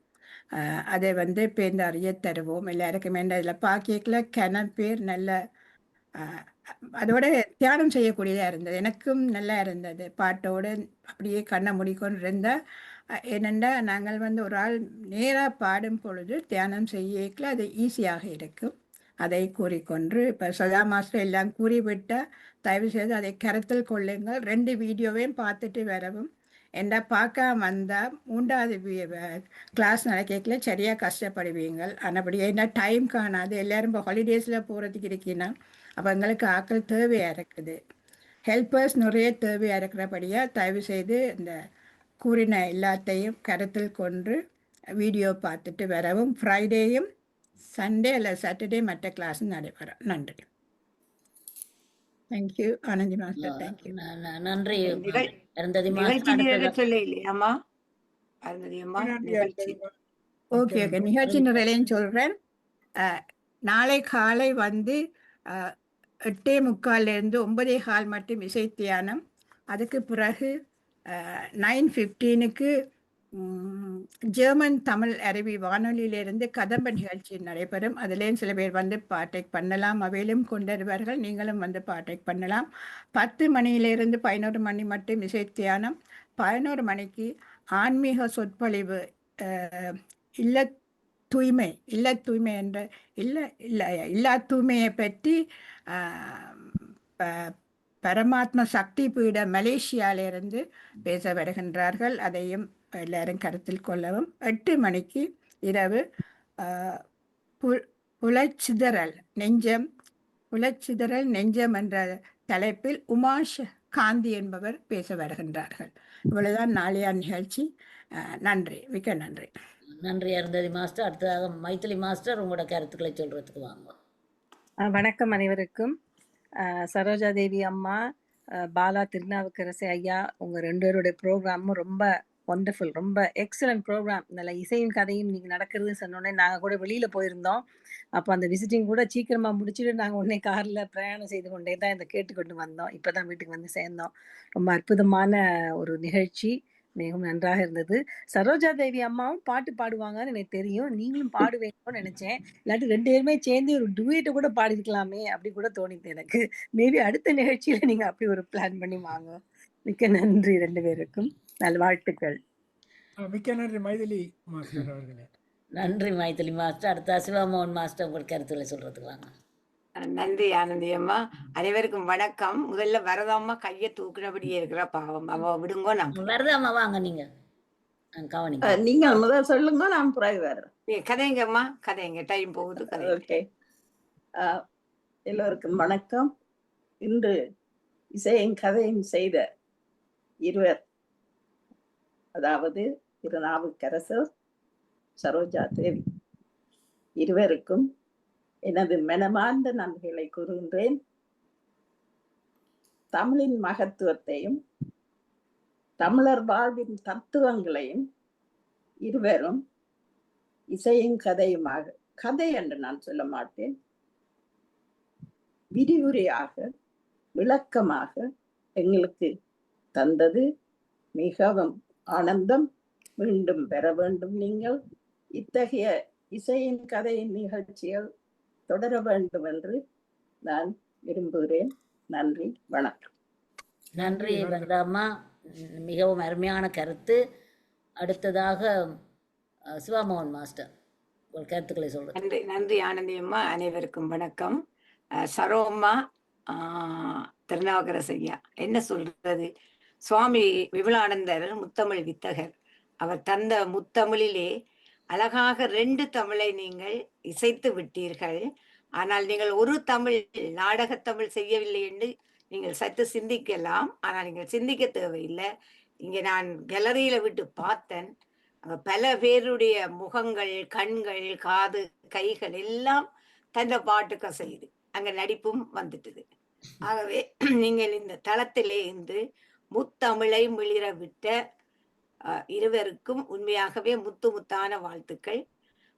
அதை வந்து பேர்ந்து அறிய தருவோம் எல்லாருக்குமே. இதில் பார்க்கல பேர் நல்ல அதோட தியானம் செய்யக்கூடியதாக இருந்தது. எனக்கும் நல்லா இருந்தது. பாட்டோடு அப்படியே கண்ணை மூடிக்கொண்டு இருந்தால் என்னென்னா நாங்கள் வந்து ஒரு ஆள் நேராக பாடும் பொழுது தியானம் செய்யல அது ஈஸியாக இருக்கும். அதை கூறிக்கொண்டு இப்போ சதா மாஸ்டர் எல்லாம் கூறிவிட்டால் தயவு செய்து அதை கருத்தில் கொள்ளுங்கள். 2 வீடியோவையும் பார்த்துட்டு வரவும். என்ன பார்க்காம வந்தால் 3வது கிளாஸ் நடக்கல சரியாக கஷ்டப்படுவீங்கள். ஆனபடி ஏன்னா டைம் காணாது. எல்லோரும் இப்போ ஹாலிடேஸில் போகிறதுக்கு இருக்கீங்கன்னா அப்போ எங்களுக்கு ஆக்கள் தேவையாக இருக்குது. ஹெல்பர்ஸ் நிறைய தேவையாக இருக்கிறபடியாக தயவு செய்து இந்த கூறின எல்லாத்தையும் கருத்தில் கொண்டு வீடியோ பார்த்துட்டு வரவும். ஃப்ரைடேயும் சண்டே அல்லது சாட்டர்டே மற்ற கிளாஸும் நடைபெறும். நன்றி. Thank you Anandhi master. தேங்க்யூ. நன்றி அருந்ததி ஓகே நிகழ்ச்சி நிறையிலையும் சொல்கிறேன். நாளை காலை வந்து 8:45 9:15 மட்டும் இசை தியானம். அதுக்கு பிறகு 9:15 ஜெர்மன் தமிழ் அருவி வானொலியிலிருந்து கதம்ப நிகழ்ச்சி நடைபெறும். அதிலேயும் சில பேர் வந்து பார்ட்டேக் பண்ணலாம். அவையிலும் கொண்டுவருவார்கள். நீங்களும் வந்து பார்ட்டேக் பண்ணலாம். 10 மணியிலிருந்து 11 மணி மட்டும் இசை தியானம். 11 மணிக்கு ஆன்மீக சொற்பொழிவு. இல்ல தூய்மை என்ற இல்லா தூய்மையை பற்றி பரமாத்ம சக்தி பீட மலேசியாவிலிருந்து பேச வருகின்றார்கள். அதையும் எல்லாரும் கருத்தில் கொள்ளவும். 8 மணிக்கு இரவு புலச்சிதறல் நெஞ்சம் என்ற தலைப்பில் உமாஷ் காந்தி என்பவர் பேச வருகின்றார்கள். இவ்வளவுதான் நாளைய நிகழ்ச்சி. நன்றி, மிக்க நன்றி. நன்றி அருந்ததி மாஸ்டர். அடுத்ததாக மைத்திலி மாஸ்டர் உங்களோட கருத்துக்களை சொல்றதுக்கு வாங்க. வணக்கம் அனைவருக்கும். சரோஜா தேவி அம்மா, பாலா திருநாவுக்கரசு ஐயா, உங்க 2 பேருடைய ப்ரோக்ராமும் ரொம்ப ஒண்டர்ஃபுல், ரொம்ப எக்ஸலண்ட் ப்ரோக்ராம். நல்ல இசையும் கதையும் நீங்கள் நடக்கிறதுன்னு சொன்னோடனே நாங்கள் கூட வெளியில் போயிருந்தோம். அப்போ அந்த விசிட்டிங் கூட சீக்கிரமாக முடிச்சுட்டு நாங்கள் உடனே காரில் பிரயாணம் செய்து கொண்டே தான் இதை கேட்டுக்கொண்டு வந்தோம். இப்போ தான் வீட்டுக்கு வந்து சேர்ந்தோம். ரொம்ப அற்புதமான ஒரு நிகழ்ச்சி, மிகவும் நன்றாக இருந்தது. சரோஜா தேவி அம்மாவும் பாட்டு பாடுவாங்கன்னு எனக்கு தெரியும். நீங்களும் பாடுவீங்கன்னு நினைச்சேன். இல்லாட்டி 2 பேருமே சேர்ந்து ஒரு டுவேட்டை கூட பாடிருக்கலாமே அப்படி கூட தோணிது எனக்கு. மேபி அடுத்த நிகழ்ச்சியில நீங்க அப்படி ஒரு பிளான் பண்ணி வாங்க. மிக்க நன்றி 2 பேருக்கும். நல்வாழ்த்துக்கள். மிக்க நன்றி மைதிலி மாஸ்டர் அவர்களே. நன்றி மைதிலி மாஸ்டர். அடுத்த சிவமோகன் மாஸ்டர் உங்கள் கருத்துக்களை சொல்றதுக்கு வாங்க. நன்றி ஆனந்தி அம்மா. அனைவருக்கும் வணக்கம். முதல்ல வரதாம்மா கையை தூக்குனபடியே இருக்கிற பாவம், அவ விடுங்கோ. நான் வரதாம்மா வாங்க, நீங்க கவனிங்க. நீங்க முதல் சொல்லுங்க, நான் பிறகு வர்றேன். கதைங்கம்மா, கதைங்க, டைம் போகுது. ஓகே, எல்லோருக்கும் வணக்கம். இன்று இசையும் கதையும் செய்த இருவர், அதாவது திருநாவுக்கரசர், சரோஜா தேவி இருவருக்கும் எனது மனமார்ந்த நன்றிகளை கூறுகின்றேன். தமிழின் மகத்துவத்தையும் தமிழர் வாழ்வின் தத்துவங்களையும் இருவரும் இசையும் கதையுமாக, கதை என்று நான் சொல்ல மாட்டேன், விரிவுரையாக விளக்கமாக எங்களுக்கு தந்தது மிகவும் ஆனந்தம். மீண்டும் பெற வேண்டும். நீங்கள் இத்தகைய இசையின் கதையின் நிகழ்ச்சிகள் தொடர வேண்டும் என்று நான் விரும்புகிறேன். நன்றி, வணக்கம். நன்றி வரதாம்மா, மிகவும் அருமையான கருத்து. அடுத்ததாக சிவமோகன் மாஸ்டர் உங்கள் கருத்துக்களை சொல்றேன். நன்றி, நன்றி ஆனந்தி அம்மா. அனைவருக்கும் வணக்கம். சரோம்மா, திருநாவுக்கரசு ஐயா, என்ன சொல்றது, சுவாமி விமலானந்தர் முத்தமிழ் வித்தகர். அவர் தந்த முத்தமிழிலே அழகாக 2 தமிழை நீங்கள் இசைத்து விட்டீர்கள். ஆனால் நீங்கள் ஒரு தமிழ், நாடகத்தமிழ் செய்யவில்லை என்று நீங்கள் சற்று சிந்திக்கலாம். ஆனால் நீங்கள் சிந்திக்க தேவையில்லை. இங்கே நான் கேலரியில விட்டு பார்த்தேன், பல பேருடைய முகங்கள், கண்கள், காது, கைகள் எல்லாம் தந்த பாட்டுக்க செய்து அங்க நடிப்பும் வந்துட்டுது. ஆகவே நீங்கள் இந்த தளத்திலே இருந்து முத்தமிழை மிளிர விட்ட இருவருக்கும் உண்மையாகவே முத்தான வாழ்த்துக்கள்.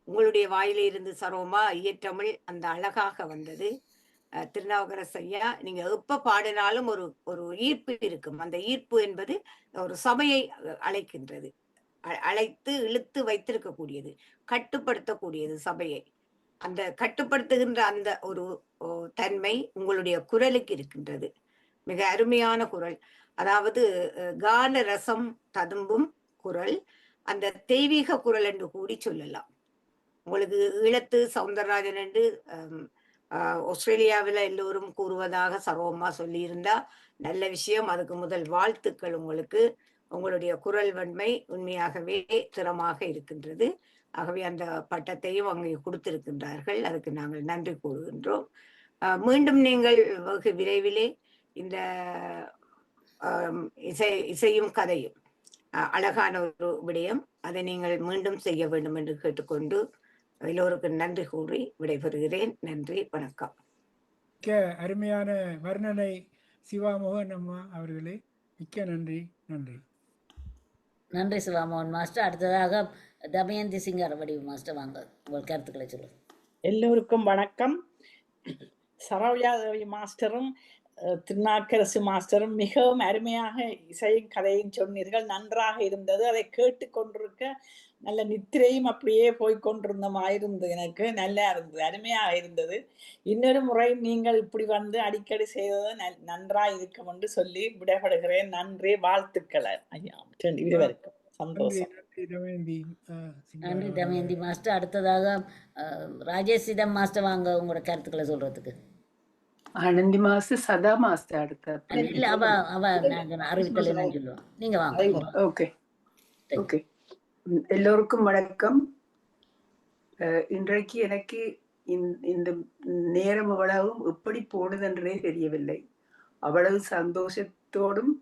உங்களுடைய வாயிலே இருந்து சரோமா இயற்றமிழ் அந்த அழகாக வந்தது. திருநாவுக்கரசு ஐயா, நீங்க எப்ப பாடினாலும் ஒரு ஈர்ப்பு இருக்கும். அந்த ஈர்ப்பு என்பது ஒரு சபையை அழைக்கின்றது, அழைத்து இழுத்து வைத்திருக்கக்கூடியது, கட்டுப்படுத்தக்கூடியது சபையை. அந்த கட்டுப்படுத்துகின்ற அந்த ஒரு தன்மை உங்களுடைய குரலுக்கு இருக்கின்றது. மிக அருமையான குரல், அதாவது கான ரசம் ததும்பும் குரல், அந்த தெய்வீக குரல் என்று கூடி சொல்லலாம். உங்களுக்கு ஈழத்து சவுந்தரராஜன் என்று ஆஸ்திரேலியாவில் எல்லோரும் கூறுவதாக சரோமா சொல்லியிருந்தா நல்ல விஷயம். அதுக்கு முதல் வாழ்த்துக்கள் உங்களுக்கு. உங்களுடைய குரல் வன்மை உண்மையாகவே திறமாக இருக்கின்றது. ஆகவே அந்த பட்டத்தையும் அங்கே கொடுத்திருக்கின்றார்கள், அதுக்கு நாங்கள் நன்றி கூறுகின்றோம். மீண்டும் நீங்கள் வெகு விரைவிலே இந்த இசையும் கதையும் அழகான ஒரு விடயம், அதை நீங்கள் மீண்டும் செய்ய வேண்டும் என்று கேட்டுக்கொண்டு எல்லோருக்கும் நன்றி கூறி விடைபெறுகிறேன். நன்றி, வணக்கம். மிக்க அருமையான வர்ணனை சிவாமோகன் அம்மா அவர்களே, மிக்க நன்றி. நன்றி, நன்றி சிவாமோகன் மாஸ்டர். அடுத்ததாக தமயந்தி சிங்கர் வடிவு மாஸ்டர், வாங்க உங்கள் கருத்துக்களை சொல்லுங்க. எல்லோருக்கும் வணக்கம். சரோஜா தேவி மாஸ்டரும் திருநாவுக்கரசு மாஸ்டரும் மிகவும் அருமையாக இசையும் கதையும் சொன்னீர்கள். நன்றாக இருந்தது. அதை கேட்டுக்கொண்டிருக்க நல்ல நித்திரையும் அப்படியே போய்கொண்டிருந்தமாயிருந்தது. எனக்கு நல்லா இருந்தது, அருமையாக இருந்தது. இன்னொரு முறை நீங்கள் இப்படி வந்து அடிக்கடி செய்தது நன்றாக இருக்கும் என்று சொல்லி விடைபடுகிறேன். நன்றி, வாழ்த்துக்கள் ஐயா இருவருக்கும். சந்தோஷம். நன்றி தமயந்தி மாஸ்டர். அடுத்ததாக ராஜேஷிடம் மாஸ்டர் வாங்க உங்களோட கருத்துக்களை சொல்றதுக்கு. ஆனந்தி மாஸ்டர், சதா மாஸ்டர் அடுத்த இல்ல அவ நாங்க அறிவித்தல் என்னன்னு சொல்லுவோம். நீங்க வாங்க. Okay okay. எல்லோருக்கும் வணக்கம். இன்றைக்கு எனக்கு இந்த நேரம் அவ்வளவும் எப்படி போனதென்றே தெரியவில்லை. அவ்வளவு சந்தோஷத்தோடும்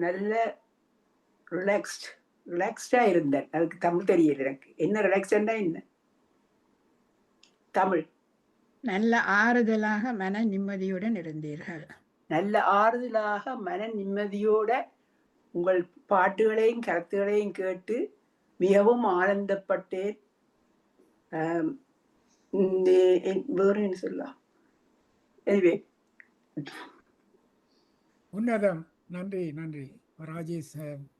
நல்ல ரிலாக்ஸ்டா இருந்தேன். அதுக்கு தமிழ் தெரியல எனக்கு. என்ன ரிலாக்ஸ்டா என்ன தமிழ்? நல்ல ஆறுதலாக மன நிம்மதியுடன் இருந்தீர்கள். நல்ல ஆறுதலாக மன நிம்மதியோட உங்கள் பாட்டுகளையும் கருத்துகளையும் கேட்டு மிகவும் ஆனந்தப்பட்டேன். வேறு என்ன சொல்லலாம்? எனிவே உன்னதம். நன்றி நன்றி ராஜேஷ்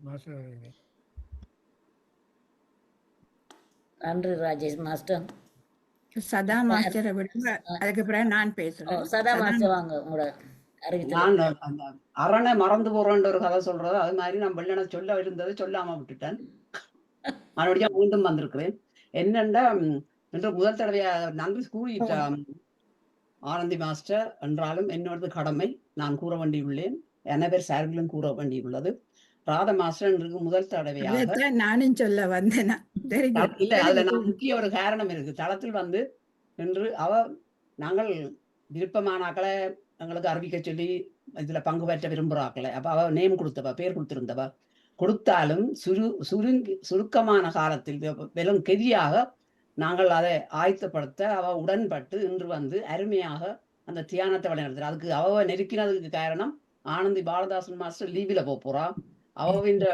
மாஸ்டர். நன்றி ராஜேஷ் மாஸ்டர். சதா மாஸ்டரை விடுங்க, அதுக்கு பிறகு நான் பேசுறேன். சதா மாஸ்டர் வாங்க உங்களோட அறிவித்தல். நான் அந்த அரணை மறந்து போறேன்ற ஒரு கதை சொல்றது, அது மாதிரி நான் வெள்ளனை சொல்ல இருந்தது சொல்லாம விட்டுட்டேன். மறுபடியும் மீண்டும் வந்திருக்கிறேன். என்னென்னா என்று முதல் தடவையா நன்றி கூறிட்ட ஆனந்தி மாஸ்டர் என்றாலும் என்னோடது கடமை நான் கூற வேண்டியுள்ளேன். பேர் சார்பிலும் கூற வேண்டியுள்ளது. ராதா மாஸ்டர் என்று முதல் தடவையாக நானும் சொல்ல வந்தேன். இல்ல, அதுல நான் முக்கிய ஒரு காரணம் இருக்கு. தளத்தில் வந்து என்று நாங்கள் விருப்பமானாக்களை எங்களுக்கு அறிவிக்க சொல்லி இதுல பங்கு பெற்ற விரும்புறாக்களை அப்ப அவ நேம் கொடுத்தவா, பேர் கொடுத்திருந்தவா. கொடுத்தாலும் சுருக்கமான காலத்தில் வெறும் கெதியாக நாங்கள் அதை ஆயத்தப்படுத்த அவ உடன்பட்டு இன்று வந்து அருமையாக அந்த தியானத்தை வழிநடத்துற. அதுக்கு அவ நெருக்கினதுக்கு காரணம் ஆனந்தி பாலதாசன் மாஸ்டர் லீவில போறா. அவவின்ற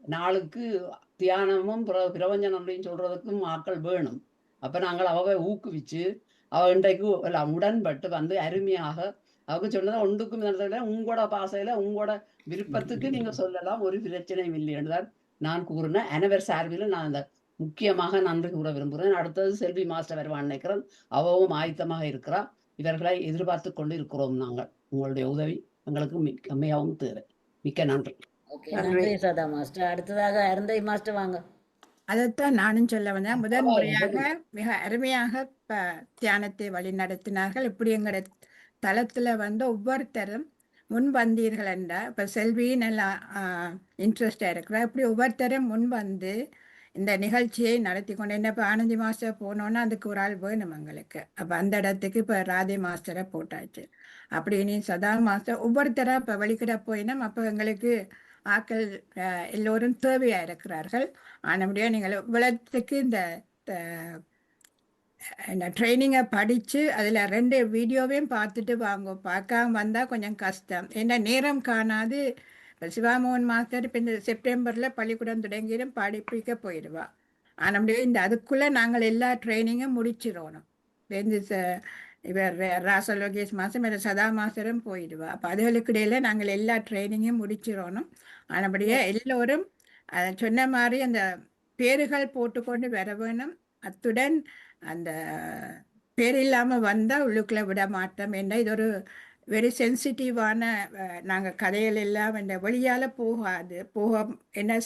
நாளுக்கு தியானமும் பிரபஞ்சம் அப்படின்னு சொல்றதுக்கும் ஆட்கள் வேணும். அப்ப நாங்கள் அவவை ஊக்குவிச்சு அவ இன்றைக்கு எல்லாம் உடன்பட்டு வந்து அருமையாக அவருக்கு சொன்னதை ஒன்றுக்கும் உங்களோட பாசையில உங்களோட விருப்பத்துக்கு நீங்க சொல்லலாம், ஒரு பிரச்சனையும் இல்லை என்றுதான் நான் கூறினேன். அனைவர் சார்பிலும் நான் அந்த முக்கியமாக நன்றி கூற விரும்புகிறேன். அடுத்தது செல்வி மாஸ்டர் வருவான் நினைக்கிறேன். அவவும் ஆயத்தமாக இருக்கிறா. இவர்களை எதிர்பார்த்து கொண்டு இருக்கிறோம். நாங்கள் உங்களுடைய உதவி எங்களுக்கு மிகவும் தேவை. மிக்க நன்றி. நன்றி சதா மாஸ்டர். அடுத்ததாக அருந்தை மாஸ்டர் வாங்க. அதைத்தான் நானும் சொல்ல வந்தேன். முதல் முறையாக மிக அருமையாக தியானத்தை வழி நடத்தினார்கள். இப்படி எங்களோட தளத்துல வந்து ஒவ்வொருத்தரும் முன் வந்தீர்கள் என்றால், இப்ப செல்வி நல்லா இன்ட்ரெஸ்டா இருக்கிறா. இப்படி ஒவ்வொருத்தரும் முன் வந்து இந்த நிகழ்ச்சியை நடத்தி கொண்டு என்ன இப்போ ஆனந்தி மாஸ்டர் போனோன்னா அதுக்கு ஒரு ஆள் வேணும் எங்களுக்கு. அப்போ அந்த இடத்துக்கு இப்போ ராதே மாஸ்டரை போட்டாச்சு. அப்படி நீ சதா மாஸ்டர் ஒவ்வொருத்தராக இப்போ வெளிக்கிட போயினோம். அப்போ எங்களுக்கு ஆக்கள் எல்லோரும் தேவையாக இருக்கிறார்கள். ஆனபடியாக நீங்கள் இவ்வளத்துக்கு இந்த ட்ரைனிங்கை படித்து அதில் 2 வீடியோவையும் பார்த்துட்டு வாங்க. பார்க்காம வந்தால் கொஞ்சம் கஷ்டம். ஏன்னா நேரம் காணாது. இப்போ சிவாமோகன் மாஸ்டர் இப்போ இந்த செப்டம்பரில் பள்ளிக்கூடம் தொடங்கிடும் படிப்பிக்க போயிடுவா. ஆனால் இந்த அதுக்குள்ளே நாங்கள் எல்லா ட்ரைனிங்கும் முடிச்சிடணும். இவர் ராச லோகேஷ் மாதம் வேறு சதா மாஸ்டரும் போயிடுவா. அப்போ அதுகளுக்கு இடையில் நாங்கள் எல்லா ட்ரைனிங்கும் முடிச்சிடணும். ஆனபடியே எல்லோரும் சொன்ன மாதிரி அந்த பேர்கள் போட்டுக்கொண்டு வர வேணும். அத்துடன் அந்த பேர் இல்லாமல் வந்தால் உள்ளுக்குள்ளே விட மாட்டோம். ஏன்னா இது ஒரு வெரி சென்சிட்டிவான நாங்கள் கதைகள் எல்லாம் இந்த வழியால் போகாது என்ன